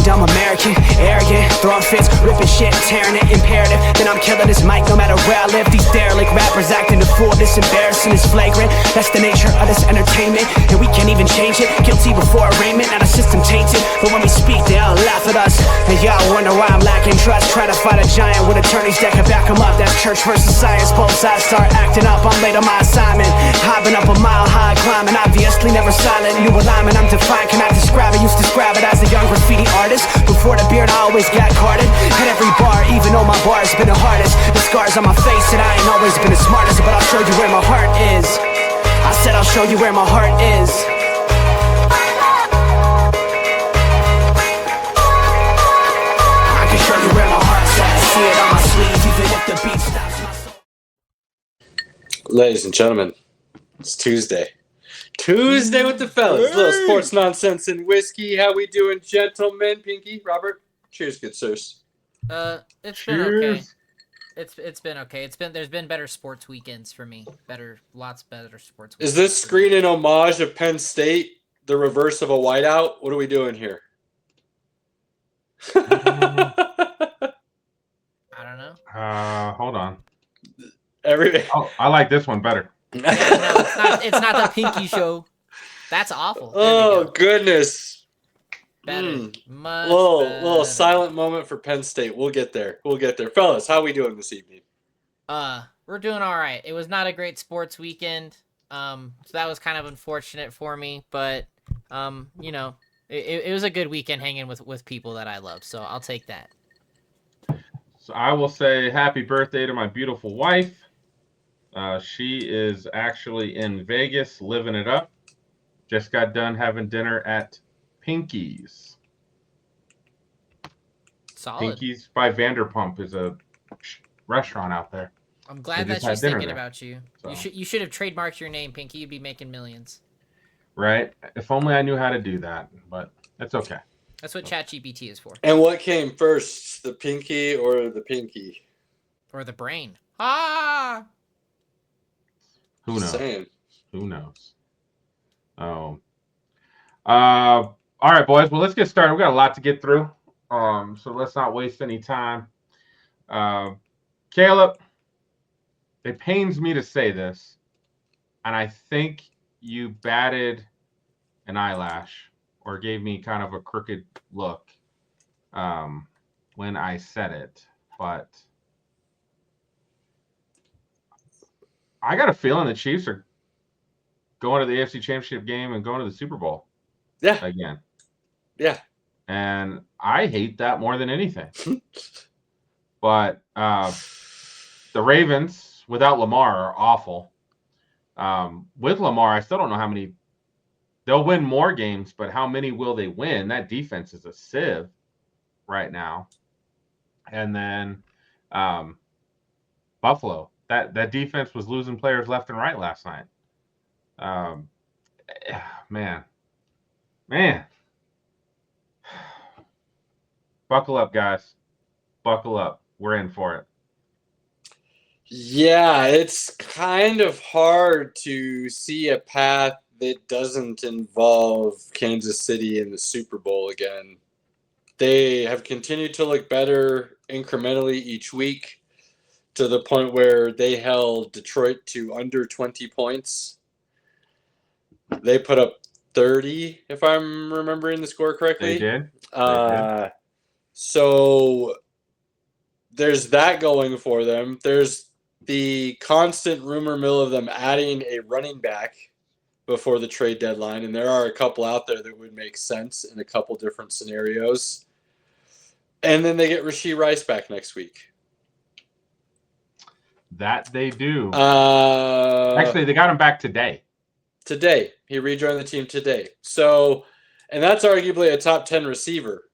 I'm American, arrogant, throwing fits, ripping shit, tearing it, imperative. Then I'm killing this mic no matter where I live. These derelict rappers acting a fool, this embarrassing is flagrant. That's the nature of this entertainment, and we can't even change it. Guilty before arraignment, now the system tainted. But when we speak, they all laugh at us. And y'all wonder why I'm lacking trust. Try to fight a giant with attorneys that can back them up. That's church versus science, both sides start acting up. I'm late on my assignment, hopping up a mile high, climbing, obviously never silent. New alignment, I'm defined, cannot describe it. Used to describe it as a young graffiti artist. Before the beard, I always got carded. At every bar, even though my bar's been the hardest. The scars on my face said I ain't always been the smartest, but I'll show you where my heart is. I said I'll show you where my heart is. I can show you where my heart's at. See it on my sleeve, even if the beat stops my soul. Ladies and gentlemen, it's Tuesday. Tuesday with the fellas. Little sports nonsense and whiskey. How we doing, gentlemen? Pinky, Robert. Cheers, good sirs. It's been okay. It's been okay. There's been better sports weekends for me. Lots better sports weekends. Is this screen an homage of Penn State, the reverse of a whiteout? What are we doing here? I don't know. Hold on. I like this one better. No, it's not the Pinky show. That's awful. Oh goodness. Better. Much little silent moment for Penn State. We'll get there. Fellas, how we doing this evening? We're doing all right. It was not a great sports weekend. So that was kind of unfortunate for me, but it was a good weekend hanging with people that I love. So I'll take that. So I will say happy birthday to my beautiful wife. She is actually in Vegas living it up. Just got done having dinner at Pinky's. Solid. Pinky's by Vanderpump is a restaurant out there. I'm glad that she's thinking about you. So. You should have trademarked your name, Pinky. You'd be making millions. Right? If only I knew how to do that, but that's okay. That's what ChatGPT is for. And what came first, the pinky or the pinky? Or the brain? Ah! Who knows? Same. Who knows? Oh. All right, boys. Well, let's get started. We got a lot to get through. So let's not waste any time. Caleb, it pains me to say this, and I think you batted an eyelash or gave me kind of a crooked look when I said it, but I got a feeling the Chiefs are going to the AFC Championship game and going to the Super Bowl. Yeah. Again. Yeah. And I hate that more than anything. But the Ravens, without Lamar, are awful. With Lamar, I still don't know how many. They'll win more games, but how many will they win? That defense is a sieve right now. And then Buffalo. That defense was losing players left and right last night. Man. Buckle up, guys. Buckle up. We're in for it. Yeah, it's kind of hard to see a path that doesn't involve Kansas City in the Super Bowl again. They have continued to look better incrementally each week, to the point where they held Detroit to under 20 points. They put up 30, if I'm remembering the score correctly. They did. So there's that going for them. There's the constant rumor mill of them adding a running back before the trade deadline, and there are a couple out there that would make sense in a couple different scenarios. And then they get Rashee Rice back next week. That they do. Actually, they got him back today. Today. He rejoined the team today. So, and that's arguably a top 10 receiver.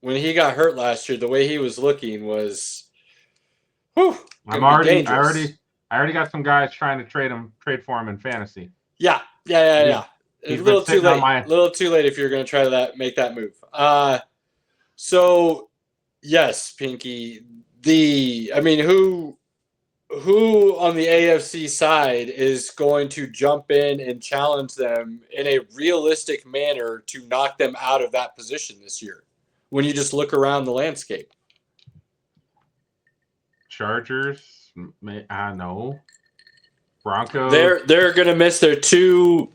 When he got hurt last year, the way he was looking was, I already got some guys trying to trade for him in fantasy. Yeah. It's a little too late. Little too late if you're going to try to make that move. So, yes, Pinky. Who on the AFC side is going to jump in and challenge them in a realistic manner to knock them out of that position this year? when you just look around the landscape. Chargers, I know. Broncos. They're going to miss their two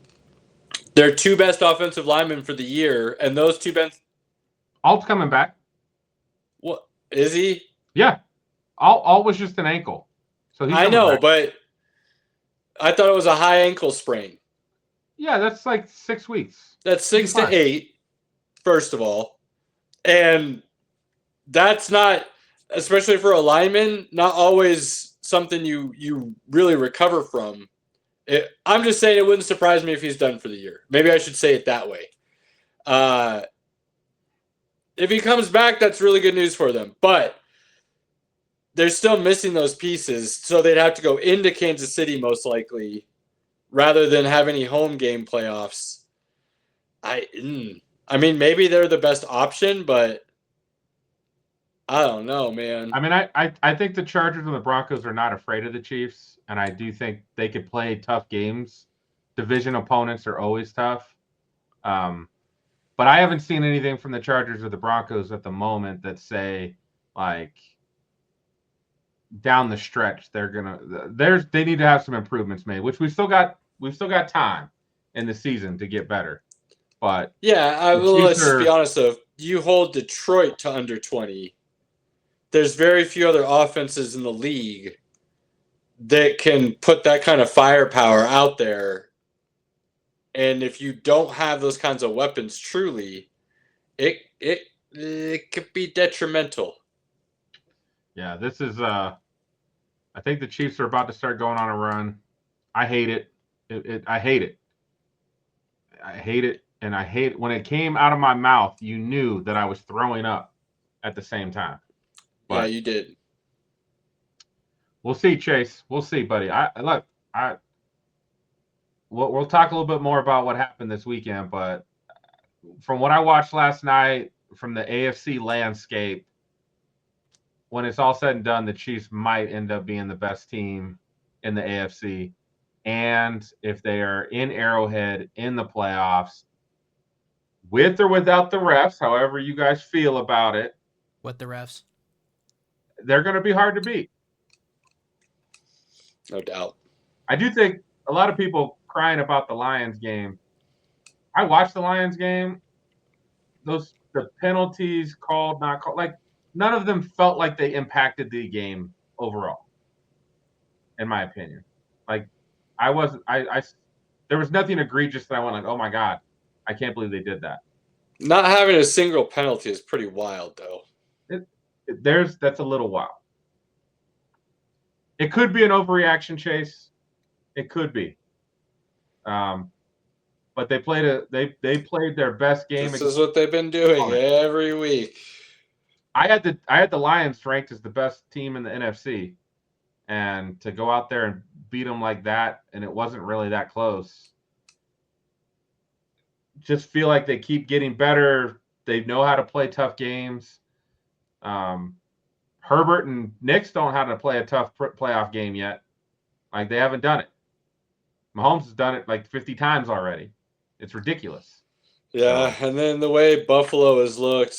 best offensive linemen for the year, and those two best. Alt's coming back. What is he? Yeah, Alt was just an ankle. So I know, but I thought it was a high ankle sprain. Yeah, that's like 6 weeks. That's 6 to 8, first of all, and that's not, especially for a lineman, not always something you really recover from. I'm just saying it wouldn't surprise me if he's done for the year. Maybe I should say it that way. If he comes back, that's really good news for them. But they're still missing those pieces, so they'd have to go into Kansas City most likely rather than have any home game playoffs. I mean, maybe they're the best option, but I don't know, man. I mean, I think the Chargers and the Broncos are not afraid of the Chiefs, and I do think they could play tough games. Division opponents are always tough. But I haven't seen anything from the Chargers or the Broncos at the moment that say, like, down the stretch they need to have some improvements made, which we've still got time in the season to get better. But yeah, let's be honest though. You hold Detroit to under 20. There's very few other offenses in the league that can put that kind of firepower out there. And if you don't have those kinds of weapons, truly, it could be detrimental. Yeah, this is I think the Chiefs are about to start going on a run. I hate it. I hate it. I hate it. And I hate it. When it came out of my mouth, you knew that I was throwing up at the same time. But yeah, you did. We'll see, Chase. We'll see, buddy. We'll talk a little bit more about what happened this weekend, but from what I watched last night, from the AFC landscape, when it's all said and done, the Chiefs might end up being the best team in the AFC. And if they are in Arrowhead in the playoffs, with or without the refs, however you guys feel about it. With the refs. They're going to be hard to beat. No doubt. I do think a lot of people crying about the Lions game. I watched the Lions game. The penalties called, not called, like none of them felt like they impacted the game overall, in my opinion. Like there was nothing egregious that I went like, oh my God, I can't believe they did that. Not having a single penalty is pretty wild, though. That's a little wild. It could be an overreaction, Chase. It could be. But they played their best game. This is what they've been doing every week. I had the Lions ranked as the best team in the NFC, and to go out there and beat them like that, and it wasn't really that close. Just feel like they keep getting better. They know how to play tough games. Herbert and Knicks don't know how to play a tough playoff game yet. Like, they haven't done it. Mahomes has done it like 50 times already. It's ridiculous. Yeah, and then the way Buffalo has looked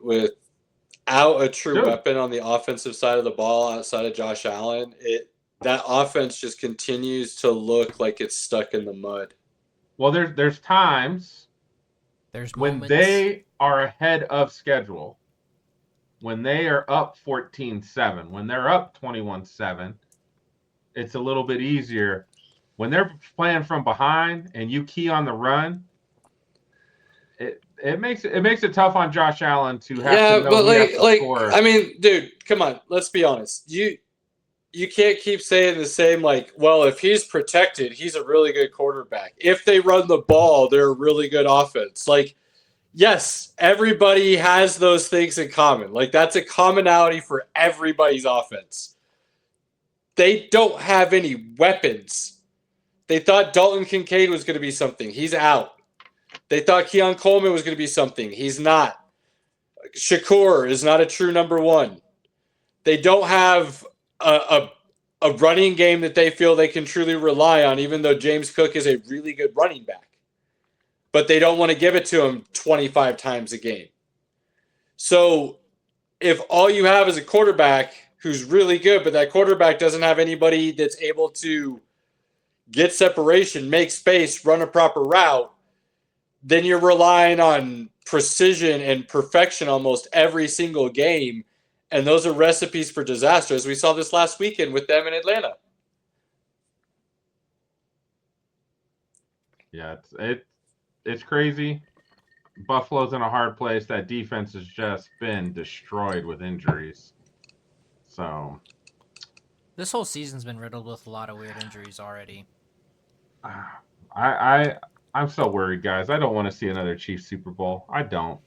without a true weapon on the offensive side of the ball outside of Josh Allen, that offense just continues to look like it's stuck in the mud. Well, there's times when they are ahead of schedule, when they are up 14-7, when they're up 21-7, it's a little bit easier. When they're playing from behind and you key on the run, it makes it tough on Josh Allen to have to know he has to score. I mean, dude, come on, let's be honest. You can't keep saying the same, like, well, if he's protected, he's a really good quarterback. If they run the ball, they're a really good offense. Like, yes, everybody has those things in common. Like, that's a commonality for everybody's offense. They don't have any weapons. They thought Dalton Kincaid was going to be something. He's out. They thought Keon Coleman was going to be something. He's not. Shakur is not a true number one. They don't have a running game that they feel they can truly rely on, even though James Cook is a really good running back. But they don't want to give it to him 25 times a game. So if all you have is a quarterback who's really good, but that quarterback doesn't have anybody that's able to get separation, make space, run a proper route, then you're relying on precision and perfection almost every single game. And those are recipes for disaster, as we saw this last weekend with them in Atlanta. Yeah, it's crazy. Buffalo's in a hard place. That defense has just been destroyed with injuries. So This whole season's been riddled with a lot of weird injuries already. I'm so worried, guys. I don't want to see another Chiefs Super Bowl. I don't.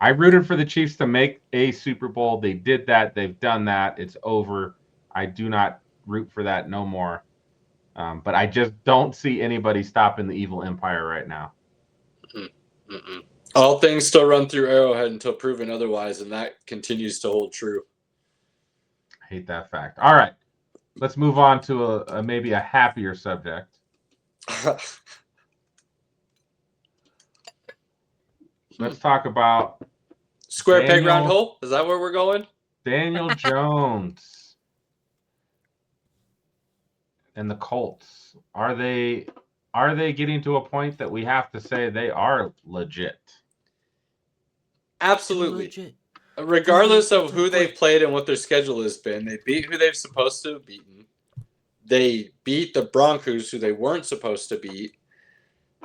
I rooted for the Chiefs to make a Super Bowl. They did that. They've done that. It's over. I do not root for that no more. But I just don't see anybody stopping the evil empire right now. All things still run through Arrowhead until proven otherwise, and that continues to hold true. I hate that fact. All right. Let's move on to maybe a happier subject. Let's talk about Square peg round hole. Is that where we're going? Daniel Jones and the Colts. Are they getting to a point that we have to say they are legit? Absolutely. Legit. Regardless of who they've played and what their schedule has been, they beat who they're supposed to have beaten. They beat the Broncos, who they weren't supposed to beat.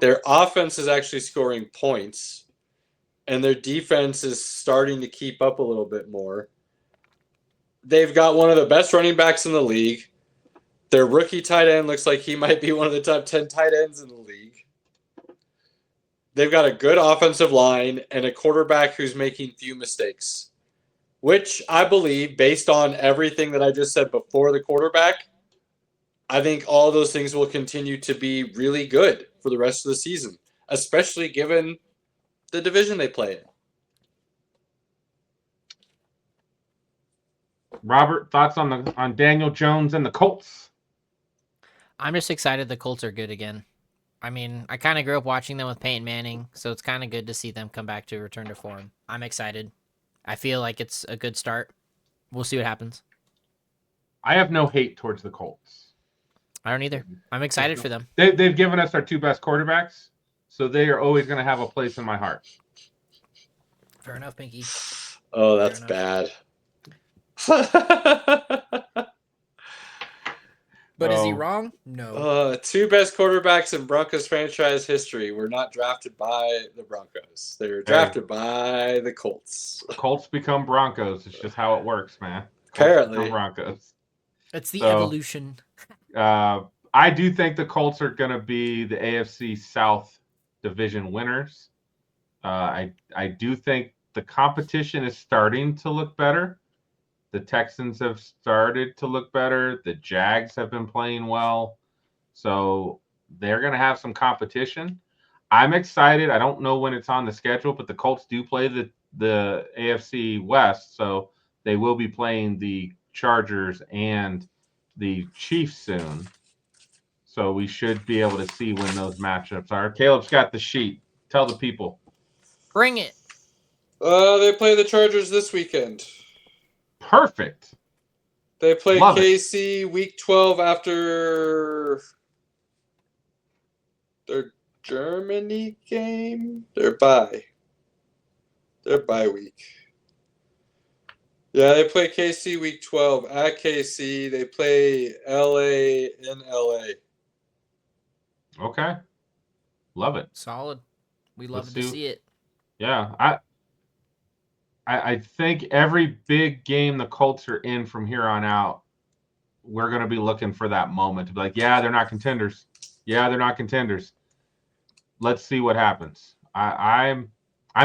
Their offense is actually scoring points, and their defense is starting to keep up a little bit more. They've got one of the best running backs in the league. Their rookie tight end looks like he might be one of the top 10 tight ends in the league. They've got a good offensive line and a quarterback who's making few mistakes, which I believe, based on everything that I just said before the quarterback, I think all those things will continue to be really good for the rest of the season, especially given the division they play in. Robert, thoughts on Daniel Jones and the Colts? I'm just excited the Colts are good again. I mean, I kind of grew up watching them with Peyton Manning, so it's kind of good to see them come back to return to form. I'm excited. I feel like it's a good start. We'll see what happens. I have no hate towards the Colts. I don't either. I'm excited for them. They've given us our two best quarterbacks, so they are always going to have a place in my heart. Fair enough, Pinky. Oh, that's bad. But is he wrong? No. Two best quarterbacks in Broncos franchise history were not drafted by the Broncos. They were drafted by the Colts. Colts become Broncos. It's just how it works, man. Apparently. Broncos. It's the evolution. I do think the Colts are going to be the AFC South division winners. I do think the competition is starting to look better. The Texans have started to look better. The Jags have been playing well. So they're going to have some competition. I'm excited. I don't know when it's on the schedule, but the Colts do play the AFC West. So they will be playing the Chargers and the Chiefs soon. So we should be able to see when those matchups are. Caleb's got the sheet. Tell the people. Bring it. They play the Chargers this weekend. Perfect. They play Love KC week 12 after their Germany game. Their bye week. Yeah, they play KC week 12 at KC. They play LA in LA. Okay. Love it. Solid. We love to see it. Yeah. I think every big game the Colts are in from here on out, we're going to be looking for that moment to be like, yeah, they're not contenders. Yeah, they're not contenders. Let's see what happens. I'm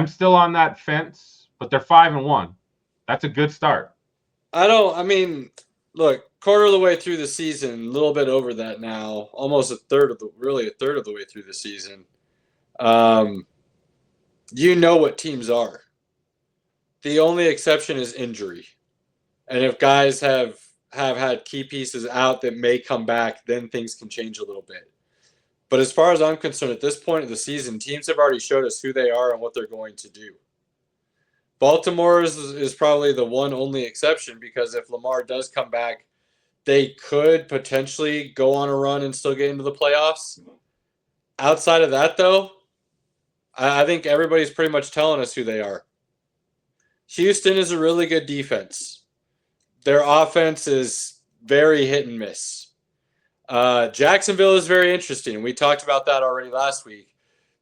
still on that fence, but they're 5-1. That's a good start. Look, quarter of the way through the season, a little bit over that now, almost a third of the way through the season. You know what teams are. The only exception is injury. And if guys have had key pieces out that may come back, then things can change a little bit. But as far as I'm concerned, at this point of the season, teams have already showed us who they are and what they're going to do. Baltimore is probably the one only exception, because if Lamar does come back, they could potentially go on a run and still get into the playoffs. Outside of that, though, I think everybody's pretty much telling us who they are. Houston is a really good defense. Their offense is very hit and miss. Jacksonville is very interesting. We talked about that already last week.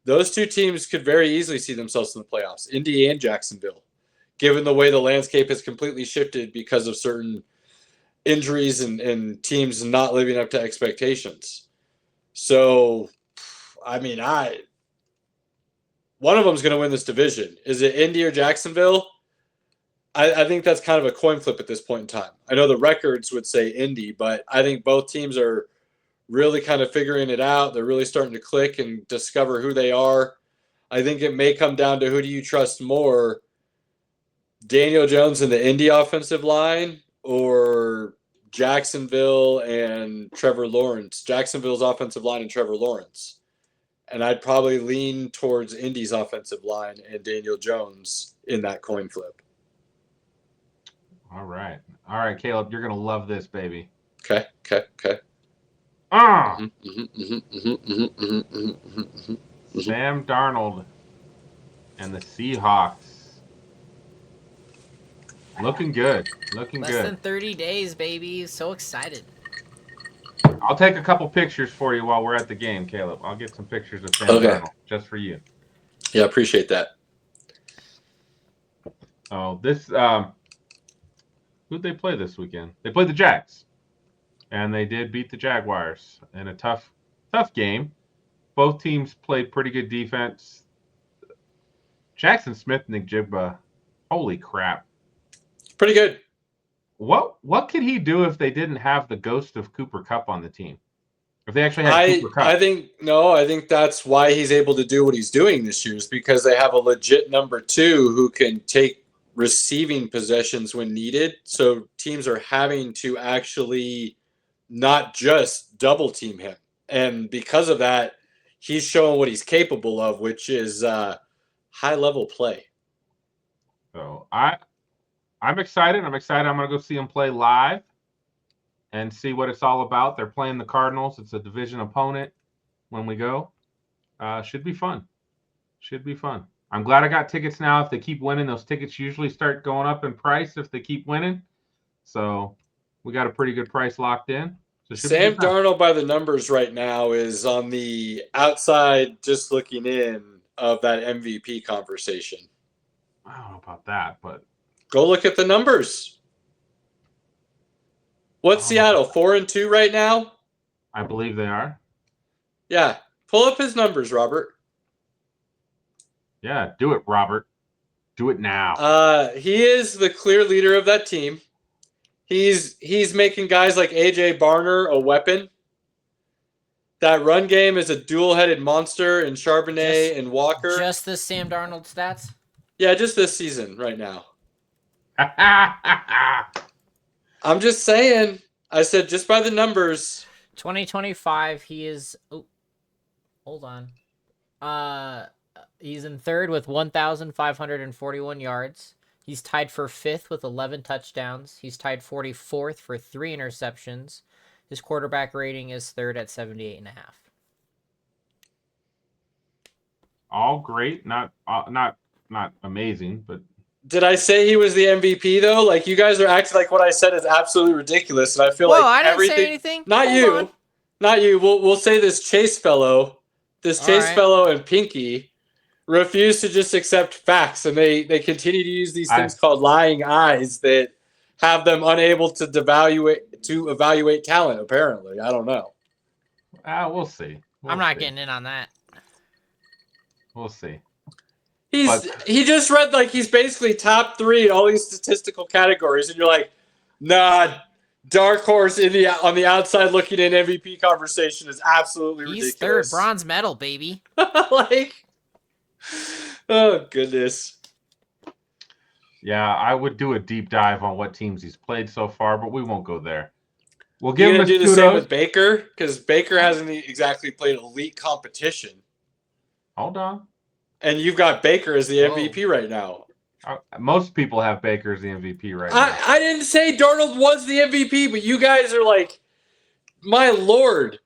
Those two teams could very easily see themselves in the playoffs, Indy and Jacksonville, given the way the landscape has completely shifted because of certain injuries and teams not living up to expectations. So, I mean, one of them is going to win this division. Is it Indy or Jacksonville? I think that's kind of a coin flip at this point in time. I know the records would say Indy, but I think both teams are really kind of figuring it out. They're really starting to click and discover who they are. I think it may come down to who do you trust more, Daniel Jones and the Indy offensive line, or Jacksonville and Trevor Lawrence, Jacksonville's offensive line and Trevor Lawrence. And I'd probably lean towards Indy's offensive line and Daniel Jones in that coin flip. All right, Caleb, you're gonna love this, baby. Okay. Sam Darnold and the Seahawks. Looking good. Less than 30 days, baby. So excited. I'll take a couple pictures for you while we're at the game, Caleb. I'll get some pictures of Sam Darnold just for you. Yeah, appreciate that. Oh, this who'd they play this weekend? They played the Jags, and they did beat the Jaguars in a tough game. Both teams played pretty good defense. Jackson Smith, Nick Jigba, holy crap. Pretty good. What could he do if they didn't have the ghost of Cooper Kupp on the team? If they actually had Cooper Kupp? I think that's why he's able to do what he's doing this year, is because they have a legit number 2 who can take receiving possessions when needed. So teams are having to actually not just double team him. And because of that, he's showing what he's capable of, which is high level play. So I'm excited. I'm going to go see him play live and see what it's all about. They're playing the Cardinals. It's a division opponent when we go. Should be fun. I'm glad I got tickets now. If they keep winning, those tickets usually start going up in price if they keep winning. So we got a pretty good price locked in. So Sam Darnold, by the numbers right now, is on the outside, just looking in, of that MVP conversation. I don't know about that, but go look at the numbers. What's Seattle, 4-2 right now? I believe they are. Yeah. Pull up his numbers, Robert. Yeah, do it, Robert. Do it now. He is the clear leader of that team. He's making guys like A.J. Barner a weapon. That run game is a dual-headed monster in Charbonnet and Walker. Just the Sam Darnold stats? Yeah, just this season right now. I'm just saying. I said just by the numbers. 2025, he is... Oh, hold on. He's in third with 1,541 yards. He's tied for fifth with 11 touchdowns. He's tied 44th for 3 interceptions. His quarterback rating is third at 78.5. All great, not amazing, but did I say he was the MVP though? Like, you guys are acting like what I said is absolutely ridiculous, and I feel like I didn't everything. say anything. Not you. We'll say this Chase fellow, and Pinky refuse to just accept facts, and they continue to use these things called lying eyes that have them unable to evaluate talent. Apparently, I don't know. We'll see. I'm not getting in on that. We'll see. He just read like he's basically top 3 in all these statistical categories, and you're like, nah, dark horse on the outside looking in MVP conversation is absolutely ridiculous. He's third, bronze medal, baby. Like, oh goodness. Yeah, I would do a deep dive on what teams he's played so far, but we won't go there. We'll give him a do the same with Baker, because Baker hasn't exactly played elite competition. Hold on. And you've got Baker as the MVP right now. Most people have Baker as the MVP right now. I didn't say Darnold was the MVP, but you guys are like, my Lord.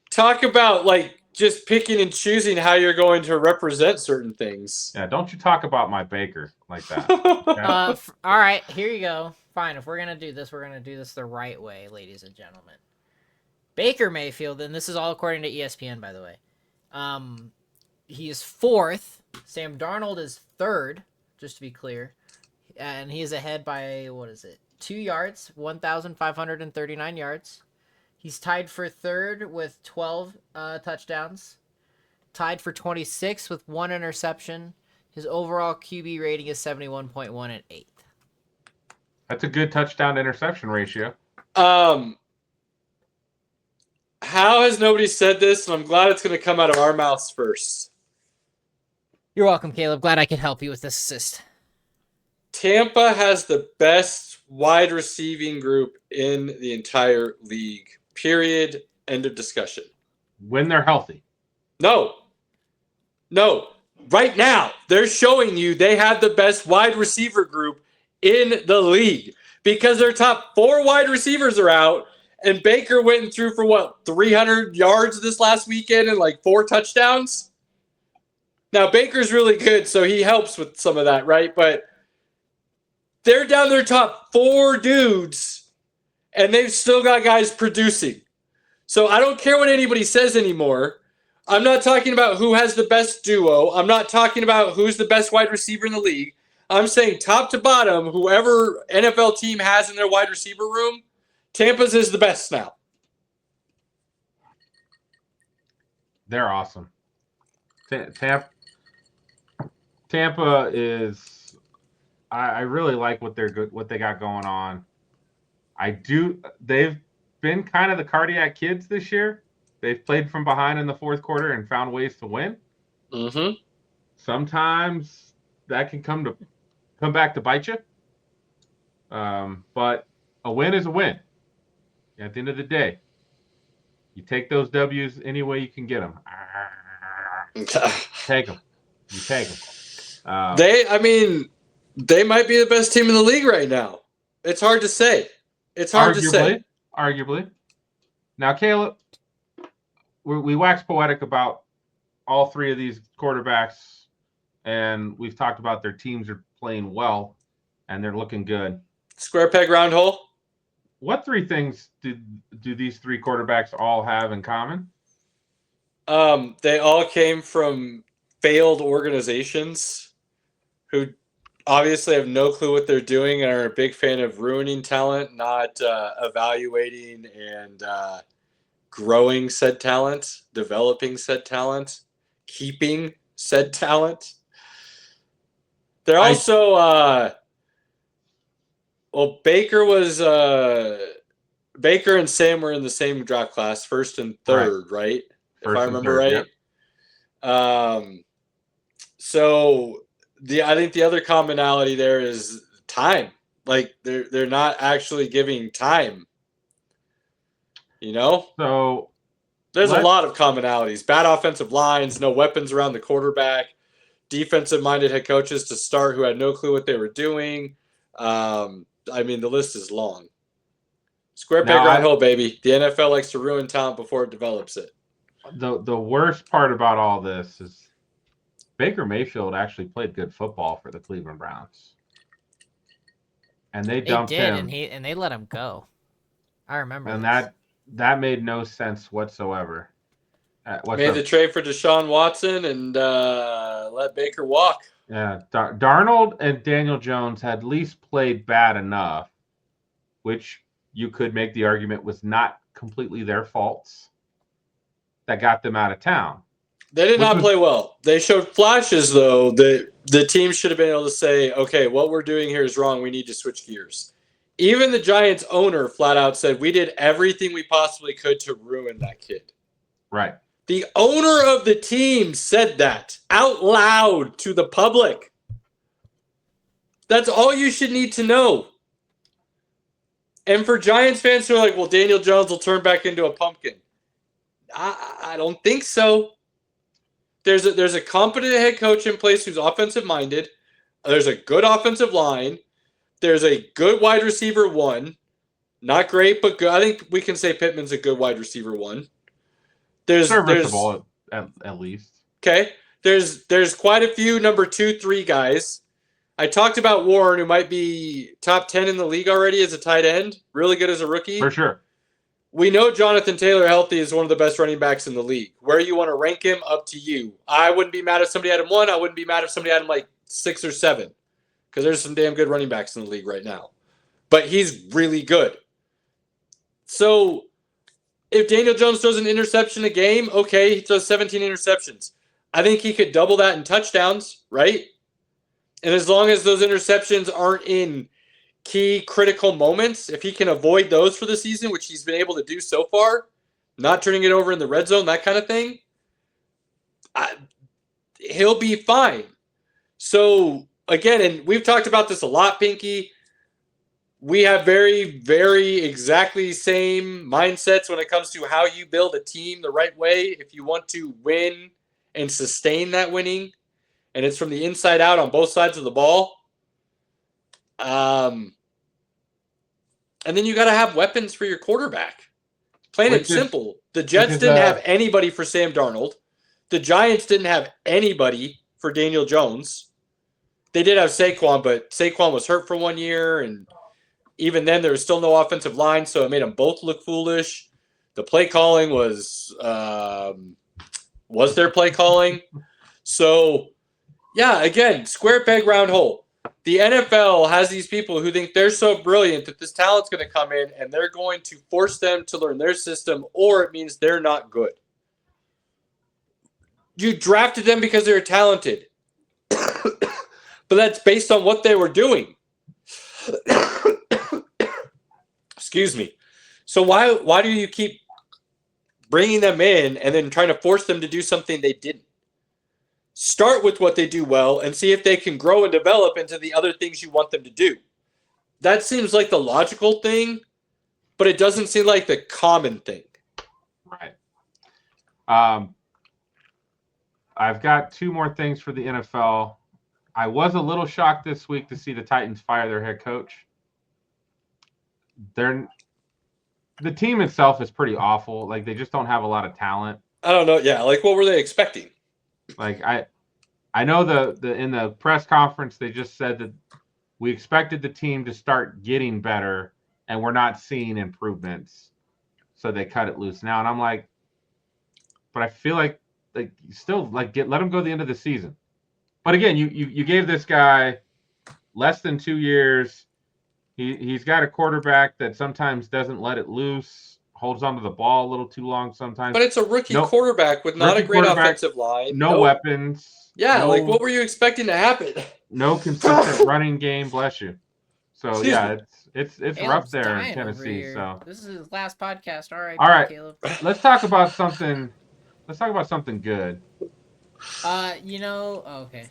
Talk about like just picking and choosing how you're going to represent certain things. Yeah, don't you talk about my Baker like that. Okay? All right, here you go. Fine, if we're going to do this, we're going to do this the right way, ladies and gentlemen. Baker Mayfield, and this is all according to ESPN, by the way. He is 4th. Sam Darnold is 3rd, just to be clear. And he is ahead by, 2 yards, 1,539 yards. He's tied for 3rd with 12 touchdowns. Tied for 26 with 1 interception. His overall QB rating is 71.1 and 8th. That's a good touchdown to interception ratio. How has nobody said this? And I'm glad it's going to come out of our mouths first. You're welcome, Caleb. Glad I could help you with this assist. Tampa has the best wide receiving group in the entire league. Period. End of discussion. When they're healthy. No. Right now, they're showing you they have the best wide receiver group in the league because their top 4 wide receivers are out, and Baker went and threw for 300 yards this last weekend and like 4 touchdowns. Now, Baker's really good, so he helps with some of that, right? But they're down their top 4 dudes, and they've still got guys producing. So I don't care what anybody says anymore. I'm not talking about who has the best duo. I'm not talking about who's the best wide receiver in the league. I'm saying top to bottom, whoever NFL team has in their wide receiver room, Tampa's is the best now. They're awesome. Tampa is. I really like what they got going on. They've been kind of the cardiac kids this year. They've played from behind in the 4th quarter and found ways to win. Mm-hmm. Sometimes that can come back to bite you. But a win is a win. At the end of the day, you take those W's any way you can get them. Take them. You take them. They might be the best team in the league right now. It's hard to say. Arguably. Now, Caleb, we wax poetic about all 3 of these quarterbacks, and we've talked about their teams are playing well, and they're looking good. Square peg, round hole. What 3 things do these 3 quarterbacks all have in common? They all came from failed organizations who obviously have no clue what they're doing and are a big fan of ruining talent, not evaluating and growing said talent, developing said talent, keeping said talent. They're also Baker and Sam were in the same draft class, 1st and 3rd, right? If I remember right. Yep. So I think the other commonality there is time. Like they're not actually giving time. So there's a lot of commonalities. Bad offensive lines, no weapons around the quarterback, defensive-minded head coaches to start who had no clue what they were doing. The list is long. Square peg, round hole, baby. The NFL likes to ruin talent before it develops it. The worst part about all this is Baker Mayfield actually played good football for the Cleveland Browns, and they dumped him. And they let him go. I remember. And that made no sense whatsoever. Made the trade for Deshaun Watson and let Baker walk. Yeah, Darnold and Daniel Jones had at least played bad enough, which you could make the argument was not completely their faults, that got them out of town. They did not play well. They showed flashes, though, that the team should have been able to say, okay, what we're doing here is wrong. We need to switch gears. Even the Giants owner flat out said, we did everything we possibly could to ruin that kid. Right. The owner of the team said that out loud to the public. That's all you should need to know. And for Giants fans who are like, well, Daniel Jones will turn back into a pumpkin. I don't think so. There's a competent head coach in place who's offensive minded. There's a good offensive line. There's a good wide receiver 1. Not great, but good. I think we can say Pittman's a good wide receiver 1. Serviceable at least. Okay. There's quite a few number 2, 3 guys. I talked about Warren, who might be top 10 in the league already as a tight end. Really good as a rookie. For sure. We know Jonathan Taylor healthy is one of the best running backs in the league. Where you want to rank him, up to you. I wouldn't be mad if somebody had him 1. I wouldn't be mad if somebody had him like 6 or 7. Because there's some damn good running backs in the league right now. But he's really good. So if Daniel Jones throws an interception a game, okay, he throws 17 interceptions. I think he could double that in touchdowns, right? And as long as those interceptions aren't in key critical moments, if he can avoid those for the season, which he's been able to do so far, not turning it over in the red zone, that kind of thing, he'll be fine. So, again, and we've talked about this a lot, Pinky. We have very, very exactly same mindsets when it comes to how you build a team the right way if you want to win and sustain that winning. And it's from the inside out on both sides of the ball. And then you got to have weapons for your quarterback. Plain and simple. The Jets didn't have anybody for Sam Darnold. The Giants didn't have anybody for Daniel Jones. They did have Saquon, but Saquon was hurt for 1 year, and even then there was still no offensive line, so it made them both look foolish. The play calling was their play calling. So, yeah, again, square peg, round hole. The NFL has these people who think they're so brilliant that this talent's going to come in and they're going to force them to learn their system, or it means they're not good. You drafted them because they were talented. But that's based on what they were doing. Excuse me. So why do you keep bringing them in and then trying to force them to do something they didn't? Start with what they do well and see if they can grow and develop into the other things you want them to do. That seems like the logical thing, but it doesn't seem like the common thing. Right. I've got 2 more things for the NFL. I was a little shocked this week to see the Titans fire their head coach. The team itself is pretty awful. Like, they just don't have a lot of talent. I don't know. Yeah, like, what were they expecting? Like, I know the in the press conference they just said that we expected the team to start getting better and we're not seeing improvements, so they cut it loose now. And I'm like, but I feel like still let them go to the end of the season. But again, you gave this guy less than 2 years. He's got a quarterback that sometimes doesn't let it loose, holds onto the ball a little too long sometimes. But it's a rookie quarterback with not a great offensive line. No weapons. Yeah, like, what were you expecting to happen? No consistent running game, bless you. So it's rough there in Tennessee. So this is his last podcast. All right, Caleb. Let's talk about something. Let's talk about something good. Okay.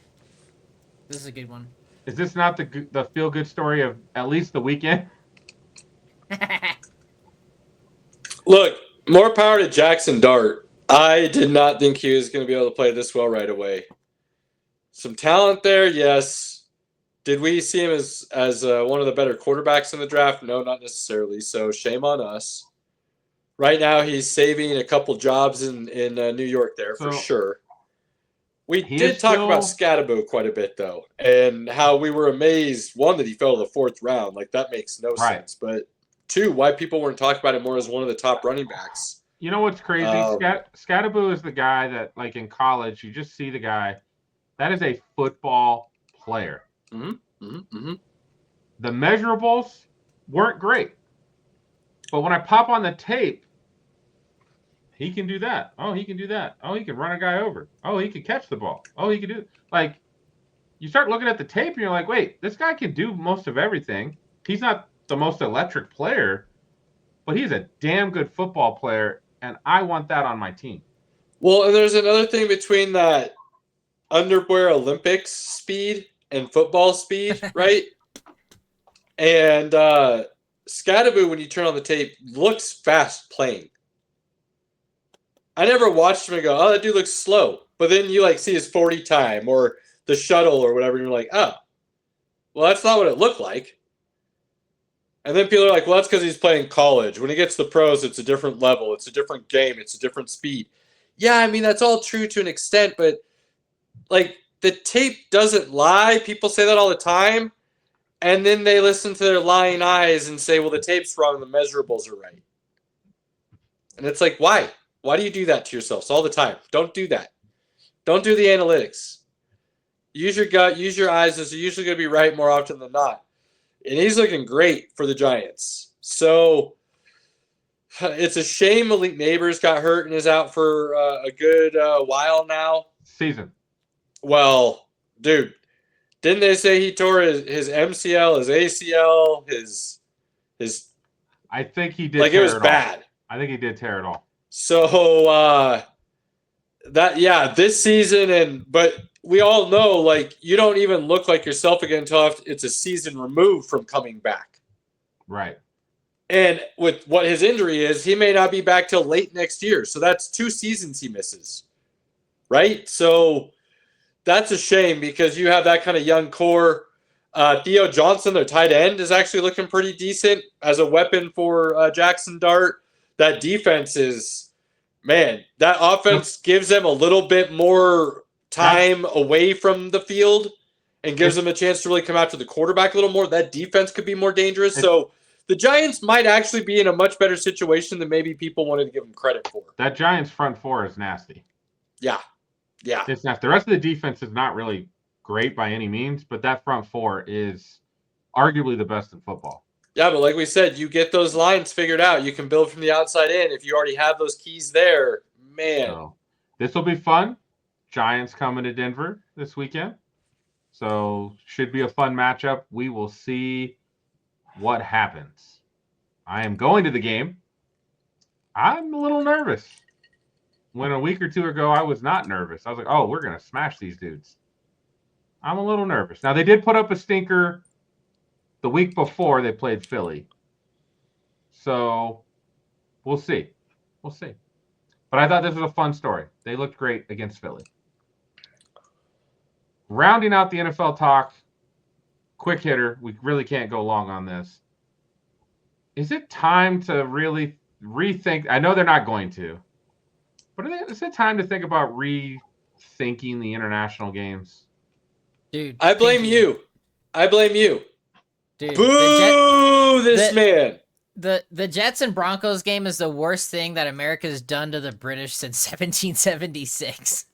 This is a good one. Is this not the feel good story of at least the weekend? Look, more power to Jackson Dart. I did not think he was going to be able to play this well right away. Some talent there, yes. Did we see him as one of the better quarterbacks in the draft? No, not necessarily. So shame on us. Right now, he's saving a couple jobs in New York there for sure. We did talk about Scatterbo quite a bit, though, and how we were amazed, 1, that he fell to the 4th round. Like, that makes no sense. But 2, why people weren't talking about him more as one of the top running backs. You know what's crazy? Scatterbo is the guy that, like, in college, you just see the guy. That is a football player. Mm-hmm. Mm-hmm. Mm-hmm. The measurables weren't great. But when I pop on the tape, he can do that. Oh, he can do that. Oh, he can run a guy over. Oh, he can catch the ball. Oh, he can do – like, you start looking at the tape and you're like, wait, this guy can do most of everything. He's not the most electric player, but he's a damn good football player, and I want that on my team. Well, and there's another thing between that underwear Olympics speed and football speed, right? And Scatterbo, when you turn on the tape, looks fast playing. I never watched him and go, oh, that dude looks slow. But then you, like, see his 40 time or the shuttle or whatever, and you're like, oh, Well, that's not what it looked like. And then people are like, well, that's because he's playing college. When he gets to the pros, it's a different level. It's a different game. It's a different speed. Yeah, I mean, that's all true to an extent, but like the tape doesn't lie. People say that all the time. And then they listen to their lying eyes and say, well, the tape's wrong. The measurables are right. And it's like, why? Why do you do that to yourselves all the time? Don't do that. Don't do the analytics. Use your gut. Use your eyes. Those are usually going to be right more often than not. And he's looking great for the Giants. So it's a shame Malik Neighbors got hurt and is out for a good while now. Season. Well, dude, didn't they say he tore his MCL, his ACL, his I think he did. Like it was bad. I think he did tear it all. So this season but we all know, like, you don't even look like yourself again until it's a season removed from coming back. Right. And with what his injury is, he may not be back till late next year. So that's 2 seasons he misses. Right? So that's a shame because you have that kind of young core. Theo Johnson, their tight end, is actually looking pretty decent as a weapon for Jackson Dart. That defense is, man, that offense gives them a little bit more time away from the field and gives them a chance to really come after the quarterback a little more. That defense could be more dangerous. So the Giants might actually be in a much better situation than maybe people wanted to give them credit for. That Giants front four is nasty. Yeah. Yeah. It's nasty. The rest of the defense is not really great by any means, but that front four is arguably the best in football. Yeah, but like we said, you get those lines figured out. You can build from the outside in. If you already have those keys there, man. So, this will be fun. Giants coming to Denver this weekend. So should be a fun matchup. We will see what happens. I am going to the game. I'm a little nervous. When a week or two ago, I was not nervous. I was like, oh, we're going to smash these dudes. I'm a little nervous. Now, they did put up a stinker the week before they played Philly. So we'll see. We'll see. But I thought this was a fun story. They looked great against Philly. Rounding out the NFL talk, quick hitter. We really can't go long on this. Is it time to really rethink? I know they're not going to. But is it time to think about rethinking the international games? Dude, I blame you. I blame you. Dude, Boo this man. The Jets and Broncos game is the worst thing that America's done to the British since 1776.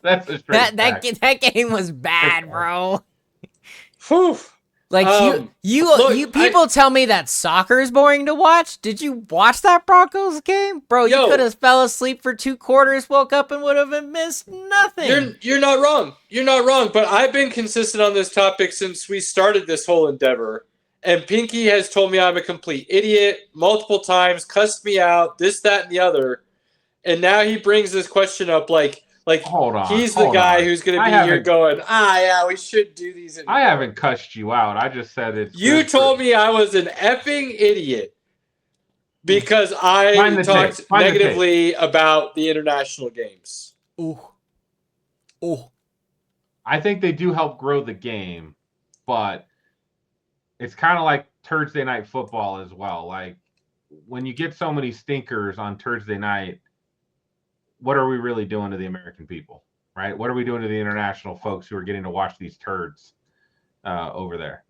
That's a straight that game was bad, bro. Whew. Like you people tell me that soccer is boring to watch. Did you watch that Broncos game, bro? You could have fell asleep for 2 quarters, woke up, and would have missed nothing. You're not wrong. You're not wrong. But I've been consistent on this topic since we started this whole endeavor. And Pinky has told me I'm a complete idiot multiple times, cussed me out, this, that, and the other. And now he brings this question up like hold on, he's the guy who's going to be here going, yeah, we should do these. I haven't cussed you out. I just said it. You told me I was an effing idiot because I talked negatively about the international games. Ooh. I think they do help grow the game, but it's kind of like Thursday night football as well. Like when you get so many stinkers on Thursday night, what are we really doing to the American people, right? What are we doing to the international folks who are getting to watch these turds over there?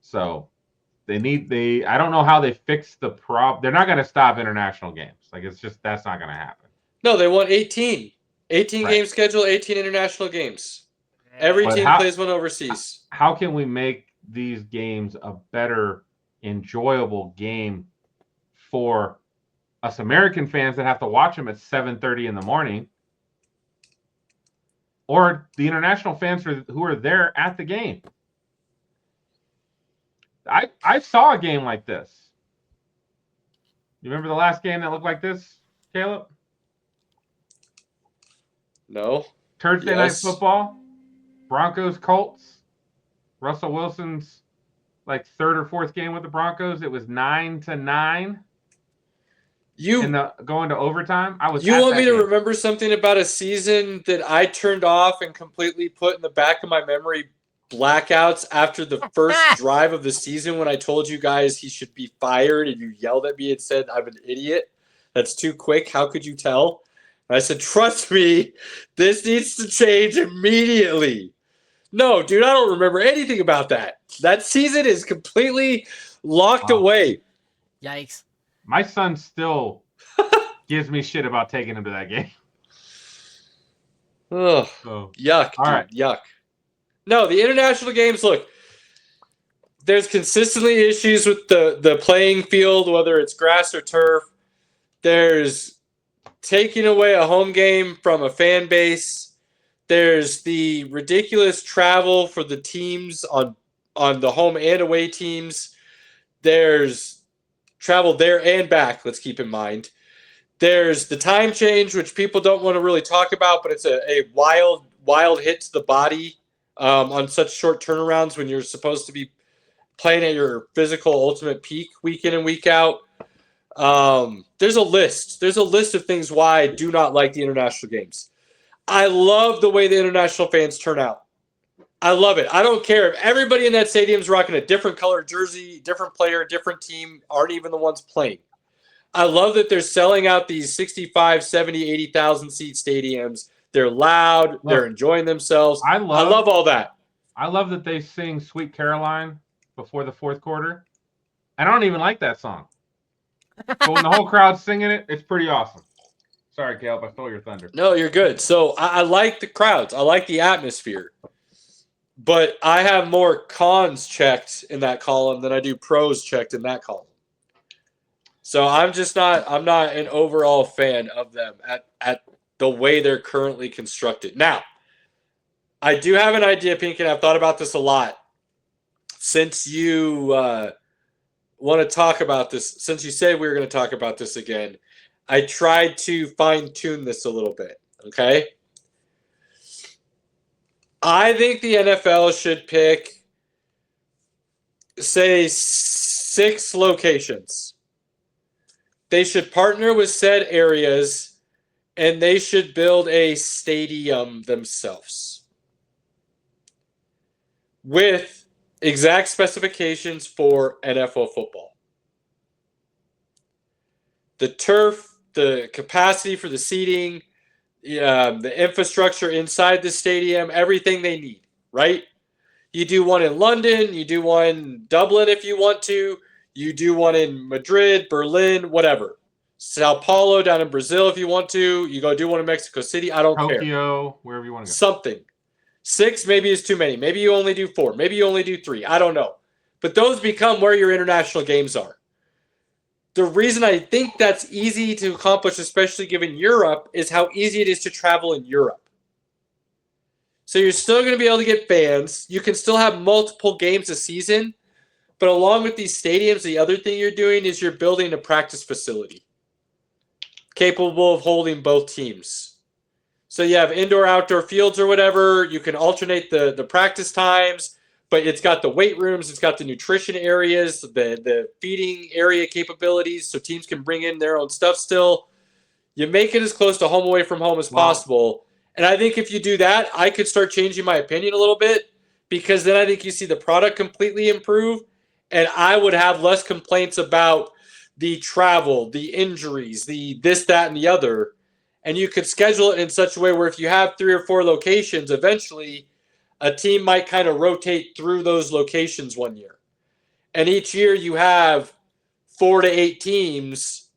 So I don't know how they fix the problem. They're not going to stop international games. Like that's not going to happen. No, they want 18 game schedule, 18 international games. Every team plays one overseas. How can we make these games a better, enjoyable game for us American fans that have to watch them at 7:30 in the morning, or the international fans who are there at the game? I saw a game like this. You remember the last game that looked like this, Caleb? No. Thursday night football, Broncos Colts. Russell Wilson's like 3rd or 4th game with the Broncos. It was 9-9. going to overtime. I was. You want me to game. remember something about a season that I turned off and completely put in the back of my memory blackouts after the first drive of the season when I told you guys he should be fired and you yelled at me and said I'm an idiot? That's too quick. How could you tell? And I said, trust me, this needs to change immediately. No, dude, I don't remember anything about that. That season is completely locked away. Yikes. My son still gives me shit about taking him to that game. Ugh. So, yuck, dude. Right. Yuck. No, the international games, look, there's consistently issues with the playing field, whether it's grass or turf. There's taking away a home game from a fan base. There's the ridiculous travel for the teams on the home and away teams. There's travel there and back, let's keep in mind. There's the time change, which people don't want to really talk about, but it's a wild hit to the body on such short turnarounds when you're supposed to be playing at your physical ultimate peak week in and week out. There's a list. There's a list of things why I do not like the international games. I love the way the international fans turn out. I love it. I don't care if everybody in that stadium is rocking a different color jersey, different player, different team, aren't even the ones playing. I love that they're selling out these 65, 70, 80,000 seat stadiums. They're loud. They're enjoying themselves. I love all that. I love that they sing Sweet Caroline before the fourth quarter. And I don't even like that song. But when the whole crowd's singing it, it's pretty awesome. Sorry, Caleb, I stole your thunder. No, you're good. So I like the crowds. I like the atmosphere. But I have more cons checked in that column than I do pros checked in that column. So I'm not an overall fan of them at the way they're currently constructed. Now, I do have an idea, Pink, and I've thought about this a lot. Since you want to talk about this, since you said we were going to talk about this again, I tried to fine-tune this a little bit, okay? I think the NFL should pick, say, 6 locations. They should partner with said areas, and they should build a stadium themselves with exact specifications for NFL football. The turf, the capacity for the seating, the infrastructure inside the stadium, everything they need, right? You do one in London, you do one in Dublin if you want to, you do one in Madrid, Berlin, whatever. Sao Paulo down in Brazil if you want to, you go do one in Mexico City, I don't care. Tokyo, wherever you want to go. Something. 6 maybe is too many. Maybe you only do 4. Maybe you only do 3. I don't know. But those become where your international games are. The reason I think that's easy to accomplish, especially given Europe, is how easy it is to travel in Europe. So you're still going to be able to get fans. You can still have multiple games a season. But along with these stadiums, the other thing you're doing is you're building a practice facility capable of holding both teams. So you have indoor-outdoor fields or whatever. You can alternate the practice times. But it's got the weight rooms, it's got the nutrition areas, the feeding area capabilities, so teams can bring in their own stuff still. You make it as close to home away from home as possible. And I think if you do that, I could start changing my opinion a little bit, because then I think you see the product completely improve, and I would have less complaints about the travel, the injuries, the this, that, and the other. And you could schedule it in such a way where if you have 3 or 4 locations, eventually a team might kind of rotate through those locations one year. And each year you have 4 to 8 teams,